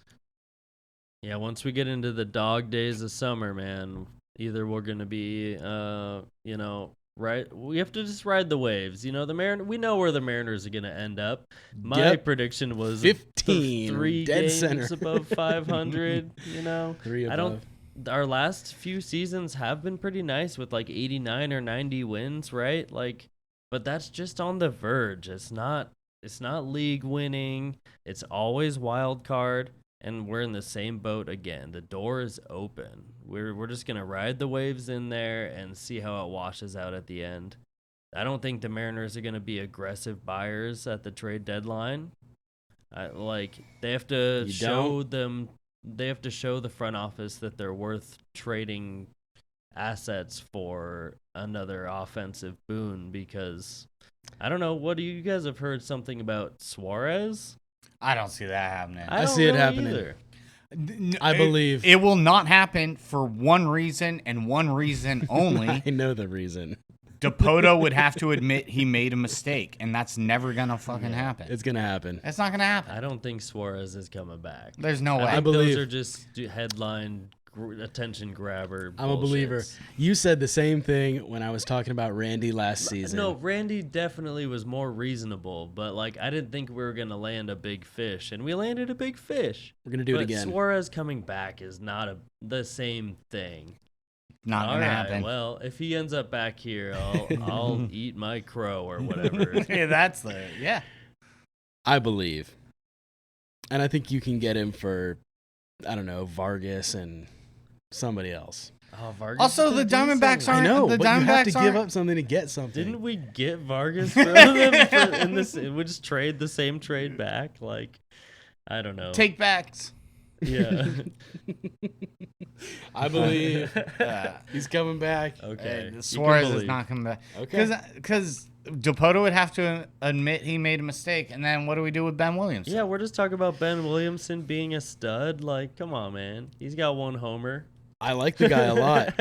[SPEAKER 3] Yeah, once we get into the dog days of summer, man, either we're going to be, you know, right. We have to just ride the waves. You know, we know where the Mariners are going to end up. My prediction was
[SPEAKER 1] 15,
[SPEAKER 3] 3
[SPEAKER 1] dead
[SPEAKER 3] games
[SPEAKER 1] center.
[SPEAKER 3] above 500, you know.
[SPEAKER 1] 3 above.
[SPEAKER 3] Our last few seasons have been pretty nice with like 89 or 90 wins, right? Like, but that's just on the verge. It's not league winning. It's always wild card, and we're in the same boat again. The door is open. We're just going to ride the waves in there and see how it washes out at the end. I don't think the Mariners are going to be aggressive buyers at the trade deadline. They have to They have to show the front office that they're worth trading assets for another offensive boon, because I don't know. What do you guys have heard something about Suarez?
[SPEAKER 2] I don't see that happening.
[SPEAKER 1] I see it happening.
[SPEAKER 3] Either.
[SPEAKER 1] I believe
[SPEAKER 2] it will not happen for one reason and one reason only.
[SPEAKER 1] I know the reason.
[SPEAKER 2] DePoto would have to admit he made a mistake, and that's never gonna fucking happen.
[SPEAKER 1] It's gonna happen.
[SPEAKER 2] It's not gonna happen.
[SPEAKER 3] I don't think Suarez is coming back.
[SPEAKER 2] There's no way.
[SPEAKER 3] I think
[SPEAKER 1] believe-
[SPEAKER 3] those are just headline attention grabber.
[SPEAKER 1] I'm a believer.
[SPEAKER 3] bullshits.
[SPEAKER 1] You said the same thing when I was talking about Randy last season.
[SPEAKER 3] No, Randy definitely was more reasonable, but like I didn't think we were gonna land a big fish, and we landed a big fish.
[SPEAKER 1] We're gonna do it again.
[SPEAKER 3] Suarez coming back is not the same thing.
[SPEAKER 2] Not
[SPEAKER 3] All
[SPEAKER 2] gonna
[SPEAKER 3] right,
[SPEAKER 2] happen.
[SPEAKER 3] well, if he ends up back here, I'll eat my crow or whatever.
[SPEAKER 2] Yeah, that's yeah.
[SPEAKER 1] I believe, and I think you can get him for, I don't know, Vargas and somebody else.
[SPEAKER 3] Oh, Vargas
[SPEAKER 2] Also,
[SPEAKER 3] is
[SPEAKER 2] the
[SPEAKER 3] decent.
[SPEAKER 2] Diamondbacks
[SPEAKER 1] I
[SPEAKER 2] aren't.
[SPEAKER 1] know,
[SPEAKER 2] the
[SPEAKER 1] but you have to
[SPEAKER 2] Diamondbacks
[SPEAKER 1] give
[SPEAKER 2] aren't-
[SPEAKER 1] up something to get something.
[SPEAKER 3] Didn't we get Vargas from them in this? We just trade the same trade back. Like, I don't know.
[SPEAKER 2] Take backs.
[SPEAKER 3] Yeah.
[SPEAKER 1] I believe he's coming back.
[SPEAKER 3] Okay. You can
[SPEAKER 2] Suarez is
[SPEAKER 3] believe.
[SPEAKER 2] not coming back.
[SPEAKER 1] Okay.
[SPEAKER 2] Because DePoto would have to admit he made a mistake, and then what do we do with Ben Williams?
[SPEAKER 3] Yeah, we're just talking about Ben Williamson being a stud. Like, come on, man. He's got 1 homer.
[SPEAKER 1] I like the guy a lot.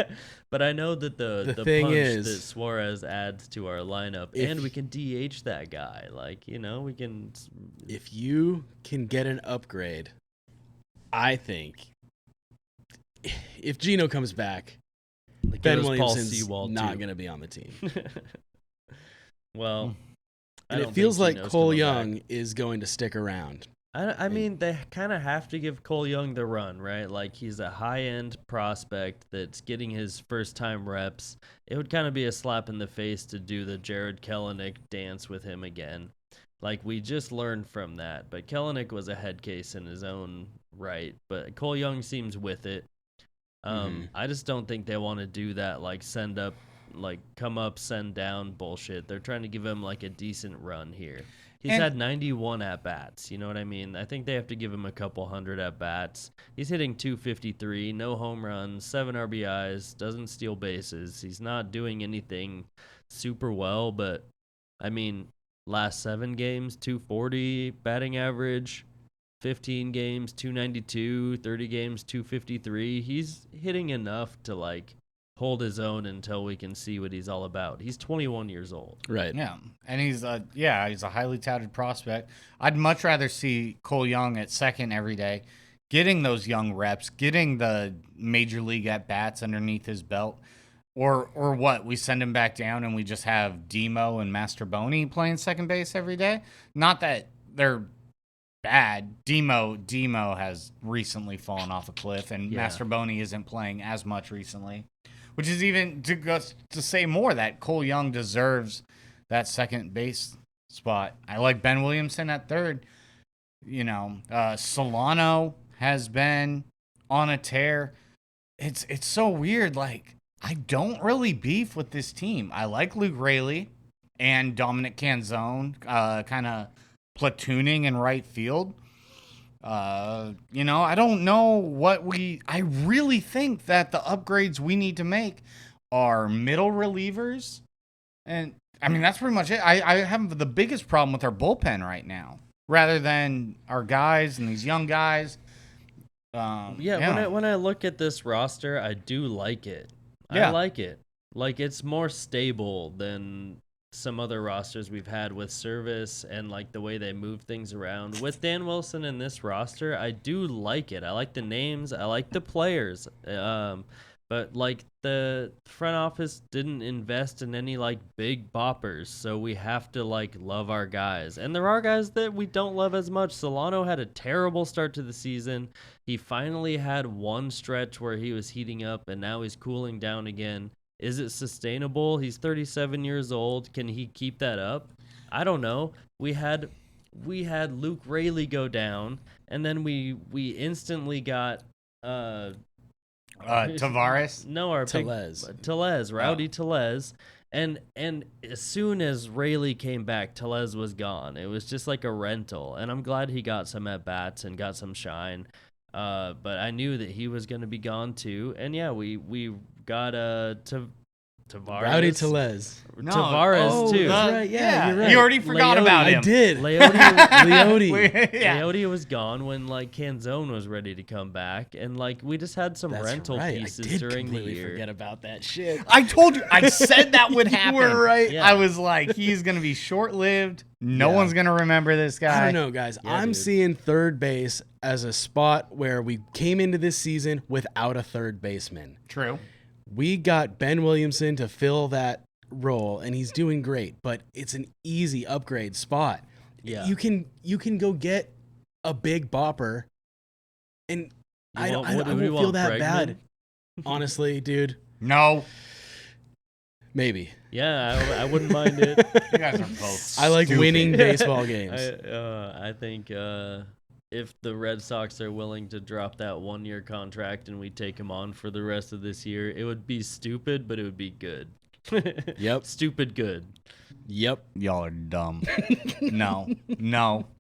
[SPEAKER 3] But I know that the
[SPEAKER 1] thing
[SPEAKER 3] punch
[SPEAKER 1] is,
[SPEAKER 3] that Suarez adds to our lineup, and we can DH that guy. Like, you know, we can.
[SPEAKER 1] If you can get an upgrade, I think if Gino comes back,
[SPEAKER 3] Like,
[SPEAKER 1] Ben
[SPEAKER 3] it was Paul
[SPEAKER 1] Williamson's
[SPEAKER 3] Sewald,
[SPEAKER 1] not
[SPEAKER 3] too.
[SPEAKER 1] going to be on the team.
[SPEAKER 3] Well, I
[SPEAKER 1] And
[SPEAKER 3] don't
[SPEAKER 1] it feels
[SPEAKER 3] think
[SPEAKER 1] like
[SPEAKER 3] Gino's
[SPEAKER 1] Cole
[SPEAKER 3] coming
[SPEAKER 1] Young
[SPEAKER 3] back.
[SPEAKER 1] is going to stick around.
[SPEAKER 3] I mean, they kind of have to give Cole Young the run, right? Like, he's a high-end prospect that's getting his first-time reps. It would kind of be a slap in the face to do the Jared Kelenic dance with him again. Like, we just learned from that. But Kelenic was a head case in his own right. But Cole Young seems with it. I just don't think they want to do that, like, come up, send down bullshit. They're trying to give him, like, a decent run here. He's had 91 at-bats, you know what I mean? I think they have to give him a couple hundred at-bats. He's hitting 253, no home runs, 7 RBIs, doesn't steal bases. He's not doing anything super well, but, I mean, last 7 games, 240 batting average, 15 games, 292, 30 games, 253. He's hitting enough to, like, hold his own until we can see what he's all about. He's 21 years old.
[SPEAKER 1] Right.
[SPEAKER 2] Yeah, and he's a highly touted prospect. I'd much rather see Cole Young at second every day, getting those young reps, getting the major league at bats underneath his belt, or what? We send him back down and we just have Demo and Masterboni playing second base every day. Not that they're bad. Demo has recently fallen off a cliff, and
[SPEAKER 3] Yeah.
[SPEAKER 2] Masterboni isn't playing as much recently. Which is even to say more that Cole Young deserves that second base spot. I like Ben Williamson at third. You know, Solano has been on a tear. It's so weird. Like, I don't really beef with this team. I like Luke Raley and Dominic Canzone kind of platooning in right field. I don't know I really think that the upgrades we need to make are middle relievers. And I mean, that's pretty much it. I have the biggest problem with our bullpen right now rather than our guys and these young guys.
[SPEAKER 3] When I look at this roster, I do like it.
[SPEAKER 2] Yeah.
[SPEAKER 3] I like it. Like, it's more stable than some other rosters we've had with Service and, like, the way they move things around. With Dan Wilson in this roster, I do like it. I like the names. I like the players. But, like, the front office didn't invest in any, like, big boppers, so we have to, like, love our guys. And there are guys that we don't love as much. Solano had a terrible start to the season. He finally had one stretch where he was heating up, and now he's cooling down again. Is it sustainable? He's 37 years old. Can he keep that up? I don't know. We had Luke Raley go down, and then we instantly got
[SPEAKER 2] Tavares.
[SPEAKER 3] No, our
[SPEAKER 1] Tellez.
[SPEAKER 3] Rowdy Tellez. And as soon as Raley came back, Tellez was gone. It was just like a rental, and I'm glad he got some at bats and got some shine. But I knew that he was going to be gone too. And yeah, we got Tavares.
[SPEAKER 1] Rowdy Tellez.
[SPEAKER 3] Tavares too.
[SPEAKER 1] That's right. Yeah, you're right.
[SPEAKER 2] You already forgot about him.
[SPEAKER 1] I did.
[SPEAKER 3] Leote.
[SPEAKER 2] Yeah.
[SPEAKER 3] Leote was gone when, like, Canzone was ready to come back, and, like, we just had some
[SPEAKER 1] That's
[SPEAKER 3] rental
[SPEAKER 1] right.
[SPEAKER 3] pieces
[SPEAKER 1] I did
[SPEAKER 3] during the
[SPEAKER 1] completely
[SPEAKER 3] year.
[SPEAKER 1] forget about that shit.
[SPEAKER 2] I told you. I said that would happen.
[SPEAKER 1] You were right.
[SPEAKER 3] Yeah.
[SPEAKER 2] I was like, he's going to be short-lived. No
[SPEAKER 1] Yeah.
[SPEAKER 2] one's going to remember this guy.
[SPEAKER 1] I don't know, guys.
[SPEAKER 3] Yeah,
[SPEAKER 1] I'm
[SPEAKER 3] dude.
[SPEAKER 1] seeing third base as a spot where we came into this season without a third baseman.
[SPEAKER 2] True.
[SPEAKER 1] We got Ben Williamson to fill that role, and he's doing great, but it's an easy upgrade spot.
[SPEAKER 3] Yeah.
[SPEAKER 1] You can go get a big bopper, and I won't feel that bad. Honestly, dude.
[SPEAKER 2] No.
[SPEAKER 1] Maybe.
[SPEAKER 3] Yeah, I wouldn't mind it.
[SPEAKER 2] You guys are both
[SPEAKER 1] I like
[SPEAKER 2] stupid.
[SPEAKER 1] winning baseball games.
[SPEAKER 3] I think if the Red Sox are willing to drop that 1-year contract and we take him on for the rest of this year, it would be stupid, but it would be good.
[SPEAKER 1] Yep.
[SPEAKER 3] Stupid good.
[SPEAKER 1] Yep.
[SPEAKER 2] Y'all are dumb. No.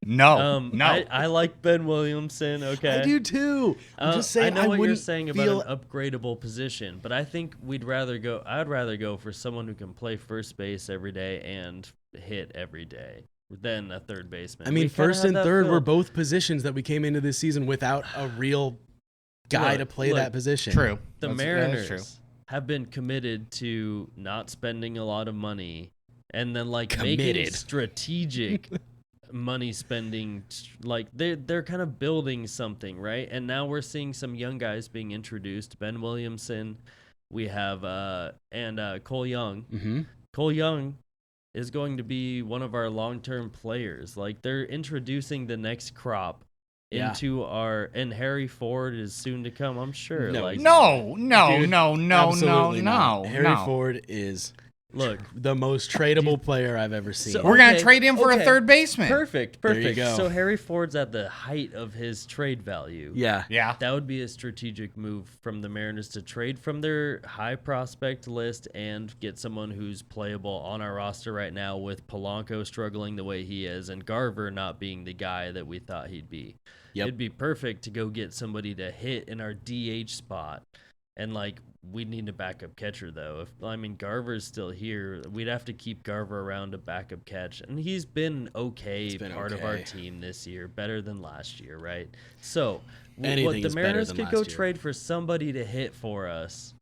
[SPEAKER 3] I like Ben Williamson. Okay,
[SPEAKER 1] I do too. I'm just saying.
[SPEAKER 3] I know what you're
[SPEAKER 1] wouldn't
[SPEAKER 3] saying
[SPEAKER 1] feel
[SPEAKER 3] about an upgradable position, but I think I'd rather go for someone who can play first base every day and hit every day than a third baseman.
[SPEAKER 1] I mean,
[SPEAKER 3] We kinda
[SPEAKER 1] first
[SPEAKER 3] have
[SPEAKER 1] and
[SPEAKER 3] that
[SPEAKER 1] third were
[SPEAKER 3] filled.
[SPEAKER 1] both positions that we came into this season without a real guy
[SPEAKER 3] Look,
[SPEAKER 1] to play that position.
[SPEAKER 2] True.
[SPEAKER 3] The
[SPEAKER 2] That is
[SPEAKER 3] Mariners
[SPEAKER 2] true.
[SPEAKER 3] have been committed to not spending a lot of money and then, like, making
[SPEAKER 1] Committed.
[SPEAKER 3] strategic money spending, like they're kind of building something, right? And now we're seeing some young guys being introduced. Ben Williamson, we have Cole Young.
[SPEAKER 1] Mm-hmm.
[SPEAKER 3] Cole Young is going to be one of our long-term players. Like they're introducing the next crop into and Harry Ford is soon to come, I'm sure.
[SPEAKER 1] No,
[SPEAKER 3] like
[SPEAKER 1] he's
[SPEAKER 2] No,
[SPEAKER 1] Dude, absolutely not.
[SPEAKER 2] no.
[SPEAKER 1] Harry Ford is
[SPEAKER 3] look,
[SPEAKER 1] the most tradable player I've ever seen.
[SPEAKER 3] So-
[SPEAKER 2] We're going to
[SPEAKER 3] Okay,
[SPEAKER 2] trade him for a
[SPEAKER 3] okay.
[SPEAKER 2] third baseman.
[SPEAKER 3] perfect.
[SPEAKER 1] There you go.
[SPEAKER 3] So Harry Ford's at the height of his trade value.
[SPEAKER 1] Yeah.
[SPEAKER 2] Yeah.
[SPEAKER 3] That would be a strategic move from the Mariners to trade from their high prospect list and get someone who's playable on our roster right now, with Polanco struggling the way he is and Garver not being the guy that we thought he'd be.
[SPEAKER 1] Yep.
[SPEAKER 3] It'd be perfect to go get somebody to hit in our DH spot. And, like, we'd need a backup catcher, though. Garver's still here. We'd have to keep Garver around to backup catch. And he's been part of our team this year, better than last year, right? So,
[SPEAKER 1] Anything
[SPEAKER 3] the
[SPEAKER 1] is better
[SPEAKER 3] Mariners
[SPEAKER 1] than
[SPEAKER 3] could
[SPEAKER 1] last
[SPEAKER 3] go
[SPEAKER 1] year.
[SPEAKER 3] trade for somebody to hit for us.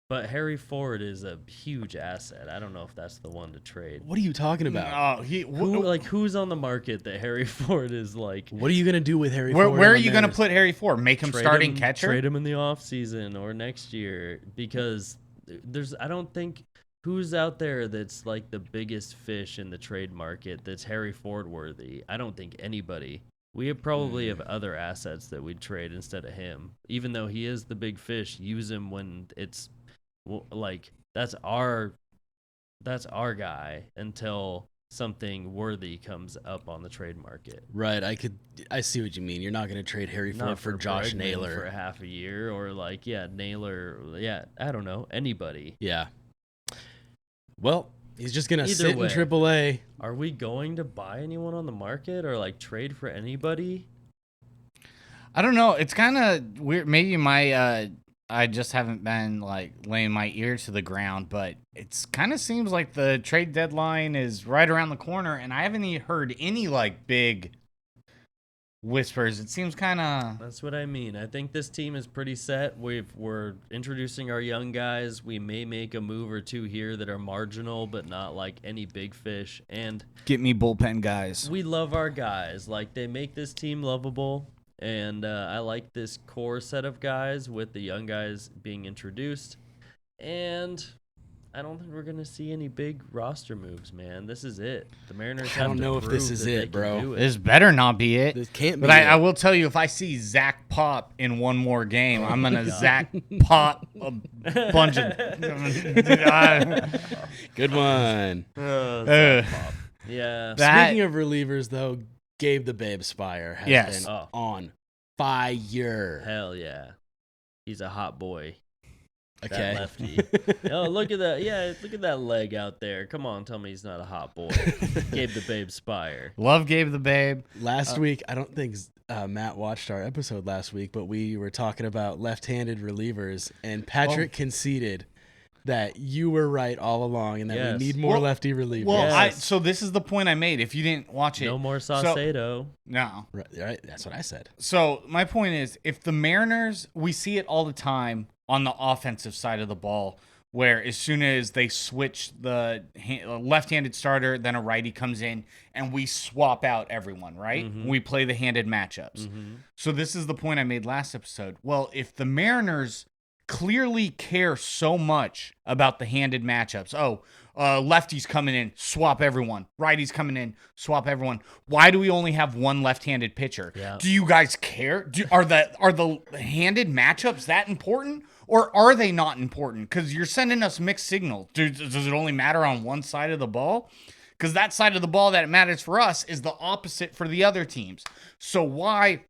[SPEAKER 3] But Harry Ford is a huge asset. I don't know if that's the one to trade.
[SPEAKER 1] What are you talking about?
[SPEAKER 3] Who's on the market that Harry Ford is like?
[SPEAKER 1] What are you going to do with Harry Ford?
[SPEAKER 2] Where are
[SPEAKER 1] on the
[SPEAKER 2] you going to
[SPEAKER 1] Mariners?
[SPEAKER 2] put Harry Ford? Make him starting catcher?
[SPEAKER 3] Trade him in the offseason or next year, because I don't think who's out there that's like the biggest fish in the trade market that's Harry Ford worthy. I don't think anybody. We probably have other assets that we'd trade instead of him. Even though he is the big fish, use him when it's like that's our guy until something worthy comes up on the trade market.
[SPEAKER 1] Right. I see what you mean. You're not going to trade Harry Ford
[SPEAKER 3] Not
[SPEAKER 1] for Josh
[SPEAKER 3] Bregman
[SPEAKER 1] Naylor.
[SPEAKER 3] for a half a year, or Naylor. Yeah, I don't know, anybody.
[SPEAKER 1] Yeah. Well, he's just going to
[SPEAKER 3] Either
[SPEAKER 1] sit
[SPEAKER 3] way.
[SPEAKER 1] in AAA.
[SPEAKER 3] Are we going to buy anyone on the market or like trade for anybody?
[SPEAKER 2] I don't know. It's kind of weird. Maybe I just haven't been like laying my ear to the ground, but it's kind of seems like the trade deadline is right around the corner, and I haven't even heard any like big whispers. It seems kind of.
[SPEAKER 3] That's what I mean. I think this team is pretty set. We're introducing our young guys. We may make a move or two here that are marginal, but not like any big fish. And
[SPEAKER 2] Get me bullpen guys.
[SPEAKER 3] we love our guys. Like, they make this team lovable. And I like this core set of guys with the young guys being introduced. And I don't think we're going to see any big roster moves, man. This is it. The Mariners
[SPEAKER 1] I don't know if this
[SPEAKER 3] prove
[SPEAKER 1] is
[SPEAKER 3] that
[SPEAKER 1] it,
[SPEAKER 3] they can
[SPEAKER 1] bro.
[SPEAKER 3] do it.
[SPEAKER 2] This better not be it.
[SPEAKER 1] This can't be
[SPEAKER 2] But
[SPEAKER 1] it.
[SPEAKER 2] I will tell you, if I see Zach Pop in one more game, I'm gonna Zach Pop a bunch of.
[SPEAKER 1] Good one.
[SPEAKER 3] Yeah.
[SPEAKER 2] That-
[SPEAKER 1] Speaking of relievers, though, Gabe the Babe Spire has
[SPEAKER 2] Yes.
[SPEAKER 1] been
[SPEAKER 3] Oh.
[SPEAKER 1] on fire.
[SPEAKER 3] Hell yeah. He's a hot boy.
[SPEAKER 1] Okay.
[SPEAKER 3] That lefty. Oh, look at that. Yeah, look at that leg out there. Come on, tell me he's not a hot boy. Gabe the Babe Spire.
[SPEAKER 2] Love Gabe the Babe.
[SPEAKER 1] Last week, I don't think Matt watched our episode last week, but we were talking about left-handed relievers, and Patrick conceded that you were right all along and that
[SPEAKER 3] Yes.
[SPEAKER 1] we need more
[SPEAKER 2] Well-
[SPEAKER 1] lefty relievers.
[SPEAKER 2] Well,
[SPEAKER 3] Yes.
[SPEAKER 2] so this is the point I made. If you didn't watch it,
[SPEAKER 3] No more Saucedo.
[SPEAKER 2] no.
[SPEAKER 1] right, that's what I said.
[SPEAKER 2] So my point is, if the Mariners, we see it all the time on the offensive side of the ball, where as soon as they switch the left-handed starter, then a righty comes in, and we swap out everyone, right?
[SPEAKER 3] Mhm.
[SPEAKER 2] We play the handed matchups.
[SPEAKER 3] Mm-hmm.
[SPEAKER 2] So this is the point I made last episode. Well, if the Mariners clearly care so much about the handed matchups, lefties coming in, swap everyone. Righties coming in, swap everyone. Why do we only have one left-handed pitcher?
[SPEAKER 3] Yeah.
[SPEAKER 2] Do you guys care? Are the handed matchups that important, or are they not important? Because you're sending us mixed signals. Does it only matter on one side of the ball? Because that side of the ball that matters for us is the opposite for the other teams. So why,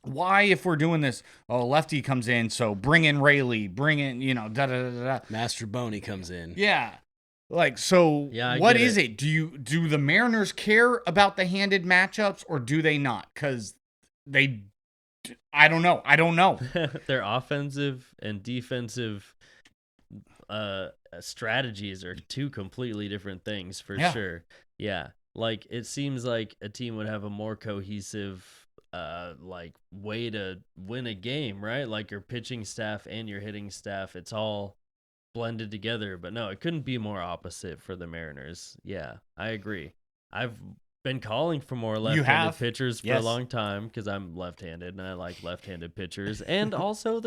[SPEAKER 2] if we're doing this, lefty comes in, so bring in Rayleigh, bring in, da-da-da-da.
[SPEAKER 1] Master Boney comes in.
[SPEAKER 2] Yeah. Like, so
[SPEAKER 3] Yeah, I
[SPEAKER 2] what
[SPEAKER 3] get
[SPEAKER 2] is it? Do the Mariners care about the handed matchups, or do they not? Because I don't know.
[SPEAKER 3] Their offensive and defensive strategies are two completely different things for sure. Yeah. Like, it seems like a team would have a more cohesive way to win a game, right? Like, your pitching staff and your hitting staff, it's all blended together. But no, it couldn't be more opposite for the Mariners. Yeah, I agree. been calling for more left-handed pitchers for a long time because I'm left-handed and I like left-handed pitchers. And also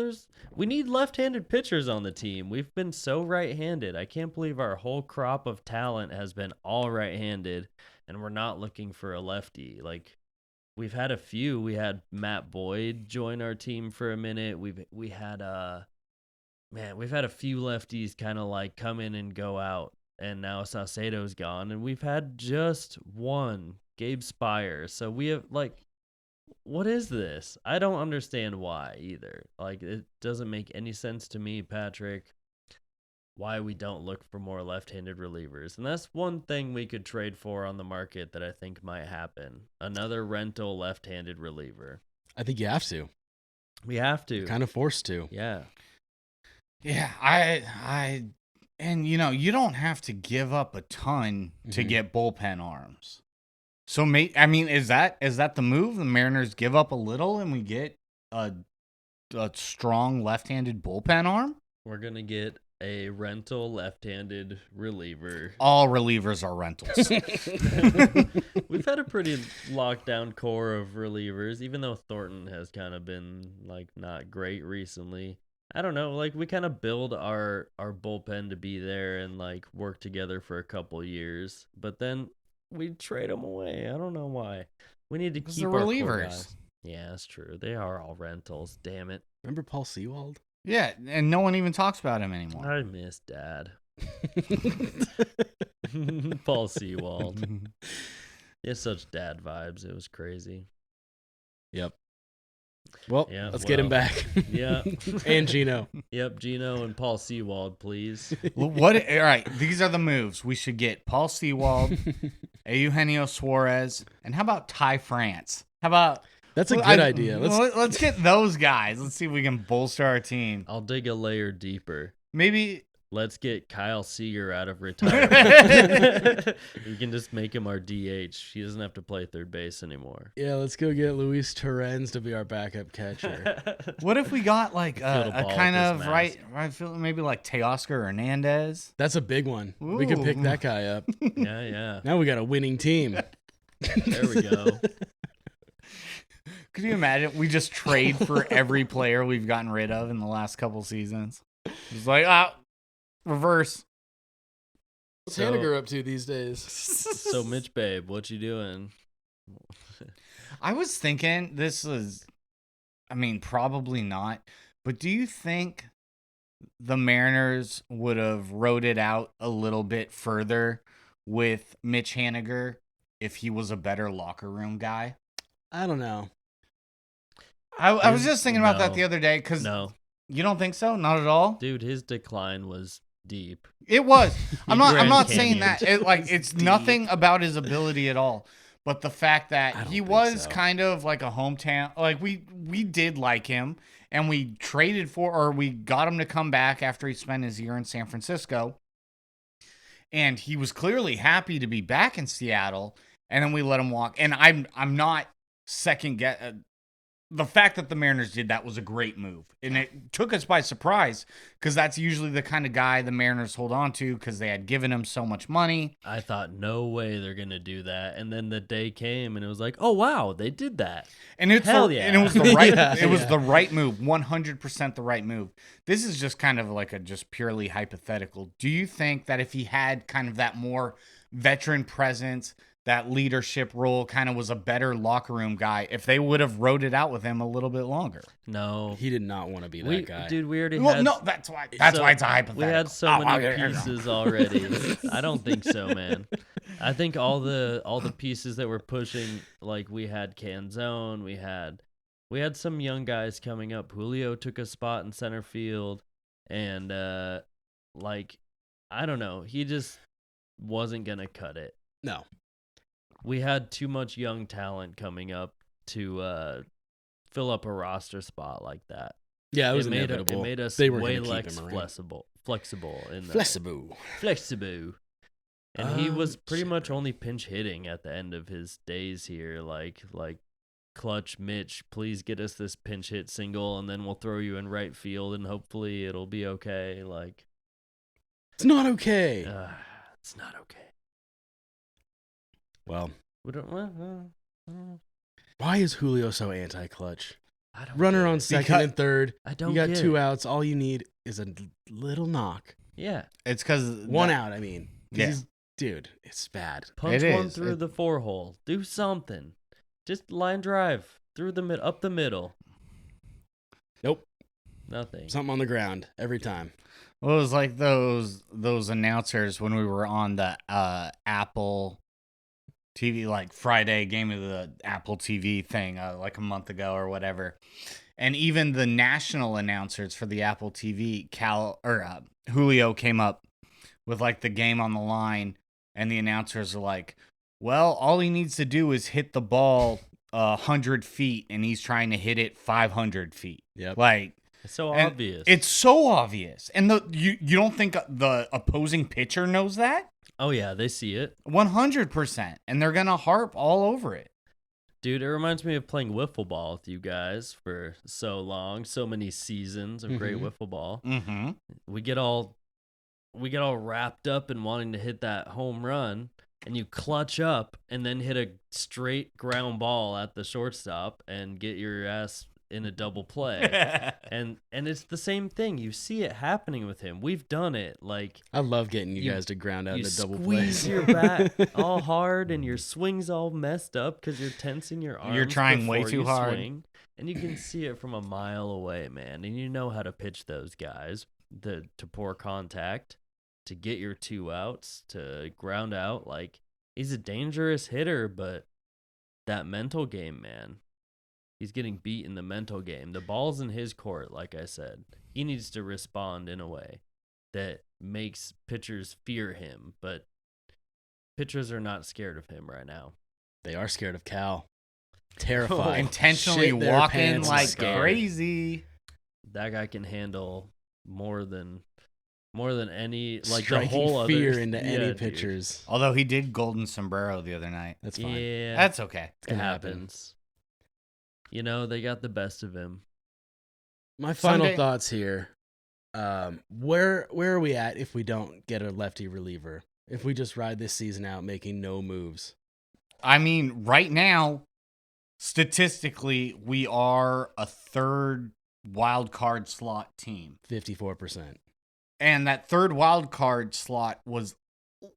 [SPEAKER 3] we need left-handed pitchers on the team. We've been so right-handed. I can't believe our whole crop of talent has been all right-handed and we're not looking for a lefty. Like, we've had a few. We had Matt Boyd join our team for a minute. We've had a few lefties kind of like come in and go out. And now Saucedo's gone, and we've had just one, Gabe Spire. So we have, like, what is this? I don't understand why either. Like, it doesn't make any sense to me, Patrick, why we don't look for more left-handed relievers. And that's one thing we could trade for on the market that I think might happen. Another rental left-handed reliever.
[SPEAKER 1] I think you have to.
[SPEAKER 3] We have to.
[SPEAKER 1] You're kind of forced to.
[SPEAKER 3] Yeah.
[SPEAKER 2] Yeah, and, you know, you don't have to give up a ton to get bullpen arms. So, is that the move? The Mariners give up a little and we get a strong left-handed bullpen arm?
[SPEAKER 3] We're going to get a rental left-handed reliever.
[SPEAKER 2] All relievers are rentals.
[SPEAKER 3] We've had a pretty locked-down core of relievers, even though Thornton has kind of been, like, not great recently. I don't know, like, we kind of build our bullpen to be there and, like, work together for a couple years, but then we trade them away. I don't know why. We need to keep our relievers. Guys. Yeah, that's true. They are all rentals. Damn it.
[SPEAKER 1] Remember Paul Sewald?
[SPEAKER 2] Yeah, and no one even talks about him anymore.
[SPEAKER 3] I miss Dad. Paul Sewald. He has such dad vibes. It was crazy.
[SPEAKER 1] Yep. Well, let's get him back.
[SPEAKER 3] Yeah.
[SPEAKER 1] And Gino.
[SPEAKER 3] Yep, Gino and Paul Sewald, please.
[SPEAKER 2] All right, these are the moves. We should get Paul Sewald, Eugenio Suarez, and how about Ty France? How about...
[SPEAKER 1] That's a good idea.
[SPEAKER 2] Let's get those guys. Let's see if we can bolster our team.
[SPEAKER 3] I'll dig a layer deeper.
[SPEAKER 2] Maybe...
[SPEAKER 3] Let's get Kyle Seager out of retirement. We can just make him our DH. He doesn't have to play third base anymore.
[SPEAKER 1] Yeah, let's go get Luis Torrens to be our backup catcher.
[SPEAKER 2] What if we got like a kind of right field, maybe like Teoscar Hernandez?
[SPEAKER 1] That's a big one. Ooh. We could pick that guy up.
[SPEAKER 3] Yeah.
[SPEAKER 1] Now we got a winning team.
[SPEAKER 3] There we go.
[SPEAKER 2] Could you imagine? We just trade for every player we've gotten rid of in the last couple seasons. It's like, reverse.
[SPEAKER 1] What's Haniger up to these days?
[SPEAKER 3] So, Mitch Babe, what you doing?
[SPEAKER 2] I was thinking probably not, but do you think the Mariners would have rode it out a little bit further with Mitch Haniger if he was a better locker room guy?
[SPEAKER 1] I don't know.
[SPEAKER 2] I was just thinking about that the other day because you don't think so? Not at all?
[SPEAKER 3] Dude, his decline was deep.
[SPEAKER 2] It was. I'm not saying that. It's nothing about his ability at all. But the fact that he was kind of like a hometown, like we did like him and we we got him to come back after he spent his year in San Francisco. And he was clearly happy to be back in Seattle. And then we let him walk. And I'm not the fact that the Mariners did that was a great move. And it took us by surprise because that's usually the kind of guy the Mariners hold on to because they had given him so much money.
[SPEAKER 3] I thought, no way they're going to do that. And then the day came and it was like, oh, wow, they did that.
[SPEAKER 2] And it was the right it was the right move, 100% the right move. This is just kind of like a just purely hypothetical. Do you think that if he had kind of that more veteran presence, that leadership role, kind of was a better locker room guy, if they would have rode it out with him a little bit longer?
[SPEAKER 1] No. He did not want to be that guy.
[SPEAKER 3] Dude, we already had...
[SPEAKER 2] No, that's why it's a hypothetical.
[SPEAKER 3] We had so many pieces already. I don't think so, man. I think all the pieces that we're pushing, like we had Canzone, we had some young guys coming up. Julio took a spot in center field, and I don't know. He just wasn't going to cut it.
[SPEAKER 1] No.
[SPEAKER 3] We had too much young talent coming up to fill up a roster spot like that.
[SPEAKER 1] Yeah, it was inevitable.
[SPEAKER 3] It made us way less flexible. Flexible. And he was pretty much only pinch hitting at the end of his days here. Like clutch Mitch, please get us this pinch hit single, and then we'll throw you in right field, and hopefully it'll be okay.
[SPEAKER 1] It's not okay.
[SPEAKER 3] It's not okay.
[SPEAKER 1] Well,
[SPEAKER 3] We don't.
[SPEAKER 1] Why is Julio so anti-clutch?
[SPEAKER 3] I don't.
[SPEAKER 1] Runner
[SPEAKER 3] get
[SPEAKER 1] on
[SPEAKER 3] it.
[SPEAKER 1] second and third.
[SPEAKER 3] I don't.
[SPEAKER 1] You got
[SPEAKER 3] get
[SPEAKER 1] 2
[SPEAKER 3] it.
[SPEAKER 1] outs. All you need is a little knock.
[SPEAKER 3] Yeah.
[SPEAKER 2] It's because
[SPEAKER 1] 1 out, I mean. 'Cause
[SPEAKER 2] Yeah.
[SPEAKER 1] Dude, it's bad.
[SPEAKER 3] Punch
[SPEAKER 2] It
[SPEAKER 3] one
[SPEAKER 2] is.
[SPEAKER 3] through the 4-hole. Do something. Just line drive through up the middle.
[SPEAKER 1] Nope.
[SPEAKER 3] Nothing.
[SPEAKER 1] Something on the ground every time.
[SPEAKER 2] Well, it was like those announcers when we were on the Apple TV, like Friday game of the Apple TV thing, like a month ago or whatever. And even the national announcers for the Apple TV, Julio came up with like the game on the line, and the announcers are like, "Well, all he needs to do is hit the ball 100 feet, and he's trying to hit it 500 feet."
[SPEAKER 1] Yep.
[SPEAKER 2] Like.
[SPEAKER 3] It's so
[SPEAKER 2] And
[SPEAKER 3] obvious.
[SPEAKER 2] It's so obvious. And you don't think the opposing pitcher knows that?
[SPEAKER 3] Oh yeah, they see it.
[SPEAKER 2] 100%. And they're going to harp all over it.
[SPEAKER 3] Dude, it reminds me of playing wiffle ball with you guys for so long, so many seasons of great wiffle ball.
[SPEAKER 2] Mm-hmm.
[SPEAKER 3] We get all wrapped up in wanting to hit that home run, and you clutch up and then hit a straight ground ball at the shortstop and get your ass in a double play. and it's the same thing. You see it happening with him. We've done it. Like,
[SPEAKER 1] I love getting you guys to ground out
[SPEAKER 3] you
[SPEAKER 1] in a double
[SPEAKER 3] squeeze
[SPEAKER 1] play.
[SPEAKER 3] your bat all hard, and your swing's all messed up because you're tensing your arms.
[SPEAKER 2] You're trying way
[SPEAKER 3] before
[SPEAKER 2] too
[SPEAKER 3] you
[SPEAKER 2] hard.
[SPEAKER 3] swing, and you can see it from a mile away, man. And you know how to pitch those guys to poor contact, to get your 2 outs, to ground out. Like, he's a dangerous hitter, but that mental game, man. He's getting beat in the mental game. The ball's in his court, like I said. He needs to respond in a way that makes pitchers fear him, but pitchers are not scared of him right now.
[SPEAKER 1] They are scared of Cal. Terrified.
[SPEAKER 2] Intentionally
[SPEAKER 1] Shit their
[SPEAKER 2] walking
[SPEAKER 1] pants
[SPEAKER 2] like
[SPEAKER 1] scared.
[SPEAKER 2] crazy.
[SPEAKER 3] That guy can handle more than any, like,
[SPEAKER 1] Striking
[SPEAKER 3] the whole
[SPEAKER 1] fear
[SPEAKER 3] other
[SPEAKER 1] into
[SPEAKER 3] yeah,
[SPEAKER 1] any
[SPEAKER 3] dude.
[SPEAKER 1] pitchers.
[SPEAKER 2] Although he did golden sombrero the other night.
[SPEAKER 1] That's fine.
[SPEAKER 3] Yeah,
[SPEAKER 2] That's okay.
[SPEAKER 1] It's gonna
[SPEAKER 3] it
[SPEAKER 1] happen.
[SPEAKER 3] happens. You know, they got the best of him.
[SPEAKER 1] My final
[SPEAKER 2] Someday-
[SPEAKER 1] thoughts here. Where are we at if we don't get a lefty reliever? If we just ride this season out making no moves?
[SPEAKER 2] I mean, right now, statistically, we are a third wild card slot team.
[SPEAKER 1] 54%.
[SPEAKER 2] And that third wild card slot was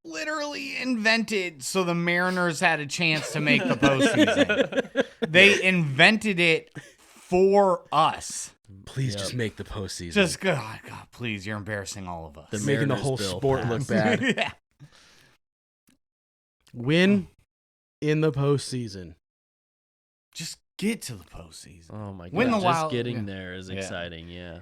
[SPEAKER 2] literally invented so the Mariners had a chance to make the postseason. They invented it for us.
[SPEAKER 1] Please
[SPEAKER 3] Yep.
[SPEAKER 1] just make the postseason.
[SPEAKER 2] Just God, please, you're embarrassing all of us.
[SPEAKER 3] The
[SPEAKER 1] making the
[SPEAKER 3] Mariners
[SPEAKER 1] whole
[SPEAKER 3] bill
[SPEAKER 1] sport look
[SPEAKER 3] passed.
[SPEAKER 1] bad.
[SPEAKER 2] Yeah.
[SPEAKER 1] Win in the postseason.
[SPEAKER 2] Just get to the postseason.
[SPEAKER 3] Oh my god!
[SPEAKER 2] Win the
[SPEAKER 3] Just
[SPEAKER 2] wild-
[SPEAKER 3] getting
[SPEAKER 2] yeah.
[SPEAKER 3] there is
[SPEAKER 2] Yeah.
[SPEAKER 3] exciting. Yeah.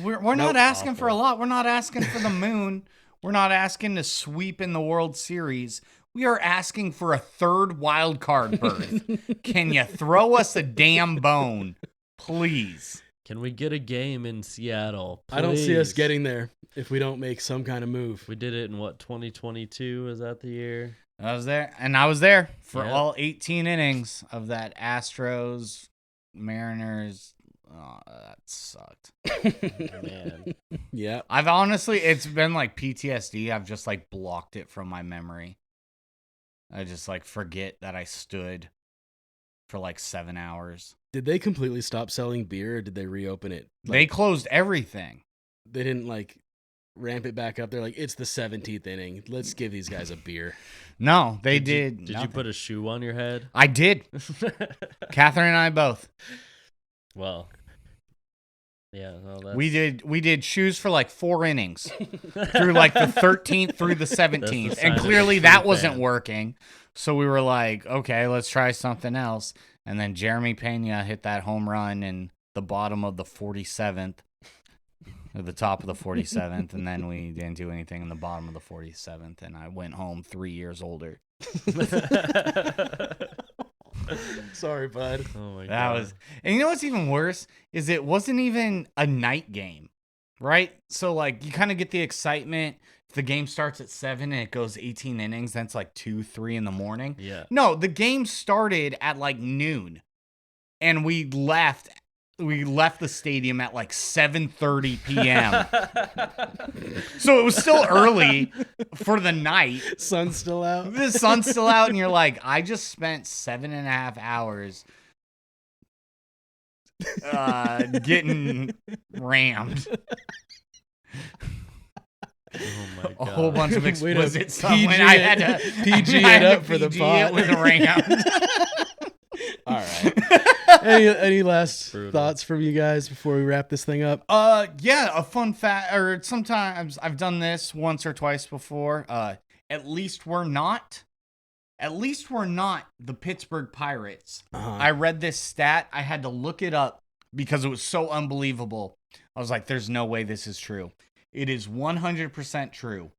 [SPEAKER 2] We're
[SPEAKER 1] Nope.
[SPEAKER 2] not asking for a
[SPEAKER 3] Awful.
[SPEAKER 2] lot. We're not asking for the moon. We're not asking to sweep in the World Series. We are asking for a third wild card berth. Can you throw us a damn bone, please?
[SPEAKER 3] Can we get a game in Seattle?
[SPEAKER 1] I don't see us
[SPEAKER 3] Please?
[SPEAKER 1] getting there if we don't make some kind of move.
[SPEAKER 3] We did it in what, 2022? Is that the year?
[SPEAKER 2] I was there, and I was there for
[SPEAKER 3] Yep.
[SPEAKER 2] all 18 innings of that Astros Mariners. Oh, that sucked.
[SPEAKER 3] Man.
[SPEAKER 1] Yeah.
[SPEAKER 2] I've honestly, it's been like PTSD. I've just like blocked it from my memory. I just like forget that I stood for like 7 hours.
[SPEAKER 1] Did they completely stop selling beer or did they reopen it?
[SPEAKER 2] They closed everything.
[SPEAKER 1] They didn't like ramp it back up. They're like, it's the 17th inning. Let's give these guys a beer.
[SPEAKER 2] No, they
[SPEAKER 3] Did
[SPEAKER 2] did.
[SPEAKER 3] you
[SPEAKER 2] nothing.
[SPEAKER 3] put a shoe on your head?
[SPEAKER 2] I did. Catherine and I both.
[SPEAKER 3] Well, yeah. No, that's,
[SPEAKER 2] We did shoes for like 4 innings through like the 13th through the 17th,
[SPEAKER 3] sign
[SPEAKER 2] and
[SPEAKER 3] of a
[SPEAKER 2] clearly
[SPEAKER 3] true
[SPEAKER 2] that wasn't
[SPEAKER 3] fan.
[SPEAKER 2] working. So we were like, okay, let's try something else. And then Jeremy Pena hit that home run in the bottom of the 47th, or the top of the 47th, and then we didn't do anything in the bottom of the 47th, and I went home 3 years older.
[SPEAKER 1] Sorry, bud.
[SPEAKER 3] Oh my
[SPEAKER 2] That
[SPEAKER 3] god.
[SPEAKER 2] was, and you know what's even worse is it wasn't even a night game, right? So like you kind of get the excitement. If the game starts at 7 and it goes 18 innings, then it's like 2, 3 in the morning.
[SPEAKER 3] Yeah.
[SPEAKER 2] No, the game started at like noon, and we left. we left the stadium at like 7:30 p.m. So it was still early for the night.
[SPEAKER 1] Sun's still out.
[SPEAKER 2] The sun's still out, and you're like, I just spent 7.5 hours getting rammed.
[SPEAKER 3] Oh my
[SPEAKER 2] A whole
[SPEAKER 3] god.
[SPEAKER 2] bunch of
[SPEAKER 1] Way to
[SPEAKER 2] explicit stuff when
[SPEAKER 1] PG
[SPEAKER 2] I
[SPEAKER 1] it-
[SPEAKER 2] had to
[SPEAKER 1] PG
[SPEAKER 2] I had
[SPEAKER 1] it
[SPEAKER 2] to
[SPEAKER 1] up for the
[SPEAKER 2] PG
[SPEAKER 1] pod.
[SPEAKER 2] it with rammed.
[SPEAKER 1] All right. Any last
[SPEAKER 3] Brutal.
[SPEAKER 1] thoughts from you guys before we wrap this thing up?
[SPEAKER 2] Yeah, a fun fact, or sometimes I've done this once or twice before. At least we're not the Pittsburgh Pirates. I read this stat. I had to look it up because it was so unbelievable. I was like, there's no way this is true. It is 100% true.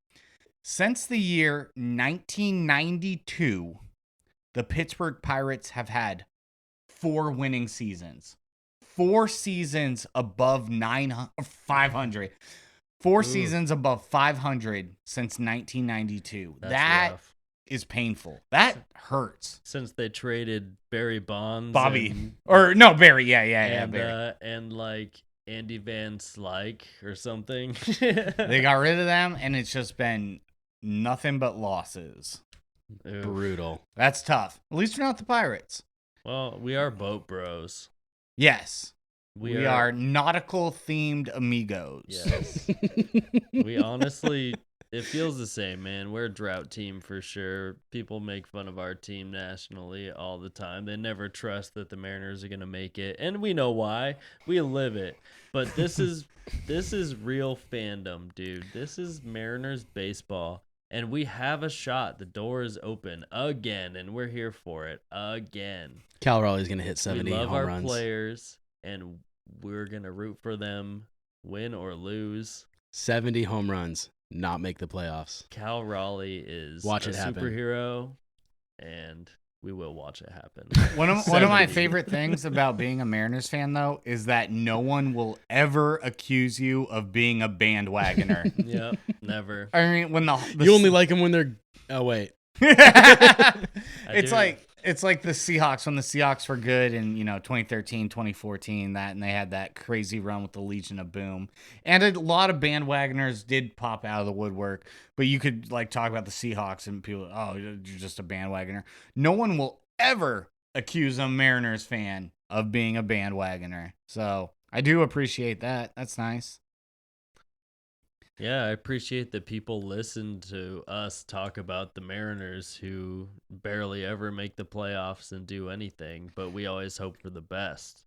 [SPEAKER 2] Since the year 1992, the Pittsburgh Pirates have had 4 winning seasons. 4 seasons above 500. 4 seasons above 500 since 1992.
[SPEAKER 3] That's
[SPEAKER 2] That
[SPEAKER 3] rough.
[SPEAKER 2] is painful. That hurts.
[SPEAKER 3] Since they traded Barry Bonds,
[SPEAKER 2] Bobby.
[SPEAKER 3] and,
[SPEAKER 2] Or no, Barry. Yeah,
[SPEAKER 3] and,
[SPEAKER 2] Barry.
[SPEAKER 3] and like Andy Van Slyke or something.
[SPEAKER 2] They got rid of them, and it's just been nothing but losses.
[SPEAKER 3] Oof.
[SPEAKER 1] Brutal.
[SPEAKER 2] That's tough. At least we're not the Pirates.
[SPEAKER 3] Well, we are boat bros.
[SPEAKER 2] Yes. We are nautical themed amigos.
[SPEAKER 3] Yes. We honestly, it feels the same, man. We're a drought team for sure. People make fun of our team nationally all the time. They never trust that the Mariners are going to make it, and we know why. We live it. But this is real fandom, dude. This is Mariners baseball, and we have a shot. The door is open again, and we're here for it again.
[SPEAKER 1] Cal Raleigh's going to hit 70
[SPEAKER 3] we love
[SPEAKER 1] home
[SPEAKER 3] our
[SPEAKER 1] runs.
[SPEAKER 3] players, and we're going to root for them, win or lose.
[SPEAKER 1] 70 home runs, not make the playoffs.
[SPEAKER 3] Cal Raleigh is
[SPEAKER 1] Watch
[SPEAKER 3] a
[SPEAKER 1] it happen.
[SPEAKER 3] superhero, and we will watch it happen.
[SPEAKER 2] One of my
[SPEAKER 1] 70.
[SPEAKER 2] favorite things about being a Mariners fan, though, is that no one will ever accuse you of being a bandwagoner.
[SPEAKER 3] Yep, never.
[SPEAKER 2] I mean, when the
[SPEAKER 1] You only like them when they're... Oh, wait.
[SPEAKER 2] it's
[SPEAKER 3] do.
[SPEAKER 2] like the Seahawks when the Seahawks were good in 2013, 2014, and they had that crazy run with the Legion of Boom, and a lot of bandwagoners did pop out of the woodwork. But you could talk about the Seahawks and people, oh, you're just a bandwagoner. No one will ever accuse a Mariners fan of being a bandwagoner. So I do appreciate that. That's nice.
[SPEAKER 3] Yeah, I appreciate that people listen to us talk about the Mariners who barely ever make the playoffs and do anything, but we always hope for the best.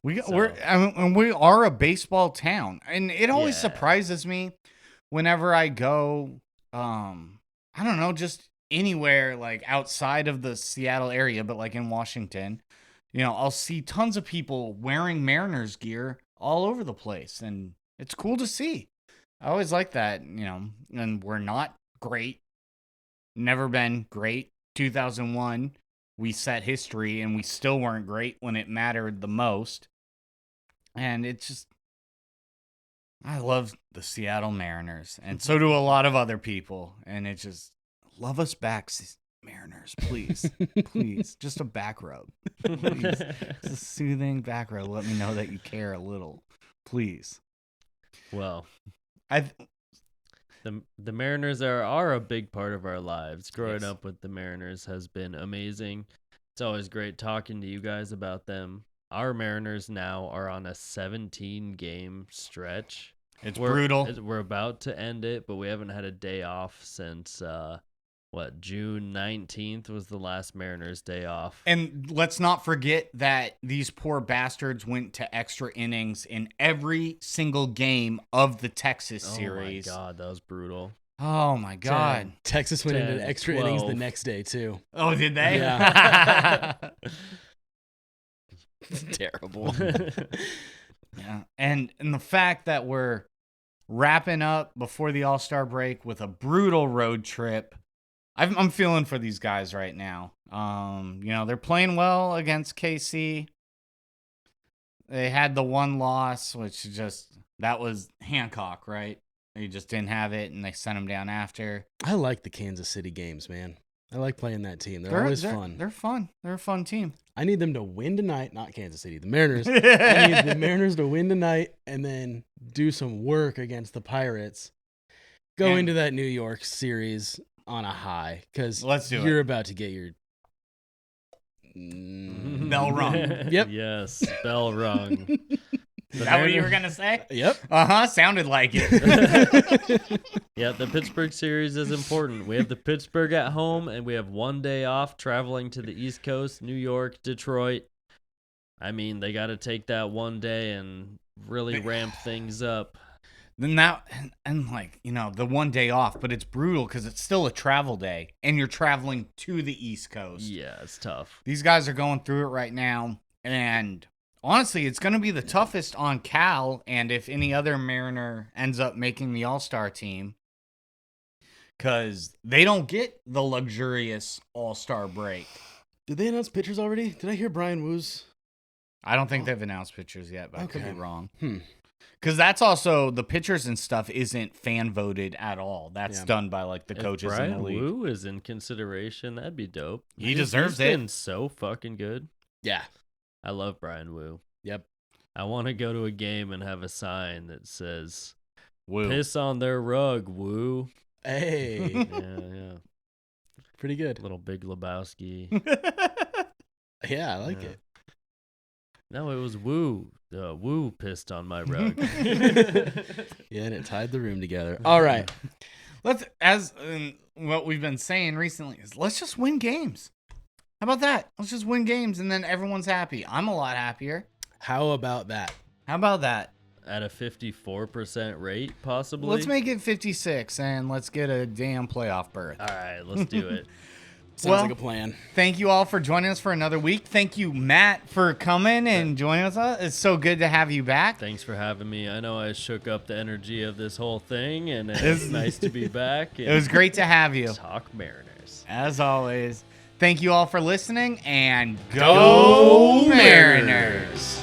[SPEAKER 2] We are a baseball town, and it always
[SPEAKER 3] Yeah.
[SPEAKER 2] surprises me whenever I go, I don't know, just anywhere outside of the Seattle area, but in Washington, I'll see tons of people wearing Mariners gear all over the place, and it's cool to see. I always like that, and we're not great, never been great. 2001, we set history, and we still weren't great when it mattered the most. And it's just, I love the Seattle Mariners, and so do a lot of other people. And it's just, love us back, Mariners, please. Please. Just a back rub. Please. Just a soothing back rub. Let me know that you care a little. Please.
[SPEAKER 3] Well,
[SPEAKER 2] I
[SPEAKER 3] the Mariners are a big part of our lives. Growing
[SPEAKER 2] Yes.
[SPEAKER 3] up with the Mariners has been amazing. It's always great talking to you guys about them. Our Mariners now are on a 17-game stretch.
[SPEAKER 2] It's brutal.
[SPEAKER 3] We're about to end it, but we haven't had a day off since June 19th was the last Mariners day off.
[SPEAKER 2] And let's not forget that these poor bastards went to extra innings in every single game of the Texas series.
[SPEAKER 3] Oh my god, that was brutal.
[SPEAKER 2] Oh my god.
[SPEAKER 1] Texas went into
[SPEAKER 3] 10,
[SPEAKER 1] extra innings the
[SPEAKER 3] 12.
[SPEAKER 1] next day, too.
[SPEAKER 2] Oh, did they?
[SPEAKER 1] Yeah. It's terrible.
[SPEAKER 2] Yeah. And the fact that we're wrapping up before the All-Star break with a brutal road trip. I'm feeling for these guys right now. They're playing well against KC. They had the one loss, that was Hancock, right? They just didn't have it, and they sent him down after.
[SPEAKER 1] I like the Kansas City games, man. I like playing that team. They're always fun.
[SPEAKER 2] They're fun. They're a fun team.
[SPEAKER 1] I need them to win tonight, not Kansas City, the Mariners. I need the Mariners to win tonight and then do some work against the Pirates. Go into that New York series on a high because you're about to get your
[SPEAKER 2] bell rung.
[SPEAKER 1] Yep.
[SPEAKER 3] Yes, bell rung.
[SPEAKER 2] Is that what you were going to say?
[SPEAKER 1] Yep.
[SPEAKER 2] Sounded like it.
[SPEAKER 3] Yeah, the Pittsburgh series is important. We have the Pittsburgh at home, and we have 1 day off traveling to the East Coast, New York, Detroit. I mean, they got to take that 1 day and really ramp things up.
[SPEAKER 2] Then that, and like, the 1 day off, but it's brutal because it's still a travel day, and you're traveling to the East Coast.
[SPEAKER 3] Yeah, it's tough.
[SPEAKER 2] These guys are going through it right now, and honestly, it's going to be the toughest on Cal, and if any other Mariner ends up making the All-Star team, because they don't get the luxurious All-Star break.
[SPEAKER 1] Did they announce pitchers already? Did I hear Brian Woo's?
[SPEAKER 2] I don't think they've announced pitchers yet, but I could be wrong.
[SPEAKER 1] Hmm.
[SPEAKER 2] Because that's also, the pitchers and stuff isn't fan voted at all. That's done by like the coaches in the league.
[SPEAKER 3] If Brian Woo is in consideration, that'd be dope.
[SPEAKER 2] He deserves
[SPEAKER 3] He's
[SPEAKER 2] it.
[SPEAKER 3] been so fucking good.
[SPEAKER 1] Yeah.
[SPEAKER 3] I love Brian Woo.
[SPEAKER 1] Yep.
[SPEAKER 3] I want to go to a game and have a sign that says,
[SPEAKER 2] Woo.
[SPEAKER 3] "Piss on their rug, Woo."
[SPEAKER 1] Hey.
[SPEAKER 3] Yeah.
[SPEAKER 1] Pretty good.
[SPEAKER 3] Little Big Lebowski.
[SPEAKER 1] Yeah, I like it.
[SPEAKER 3] No, it was Woo. Woo pissed on my rug.
[SPEAKER 1] Yeah, and it tied the room together. All right.
[SPEAKER 2] What we've been saying recently is let's just win games. How about that? Let's just win games and then everyone's happy. I'm a lot happier.
[SPEAKER 1] How about that?
[SPEAKER 2] How about that?
[SPEAKER 3] At a 54% rate, possibly?
[SPEAKER 2] Let's make it 56 and let's get a damn playoff berth.
[SPEAKER 3] All right, let's do it.
[SPEAKER 1] Sounds like a plan.
[SPEAKER 2] Thank you all for joining us for another week. Thank you, Matt, for coming and joining us. It's so good to have you back.
[SPEAKER 3] Thanks for having me. I know I shook up the energy of this whole thing, and it's nice to be back.
[SPEAKER 2] It was great to have you.
[SPEAKER 3] Talk Mariners.
[SPEAKER 2] As always. Thank you all for listening, and go Mariners!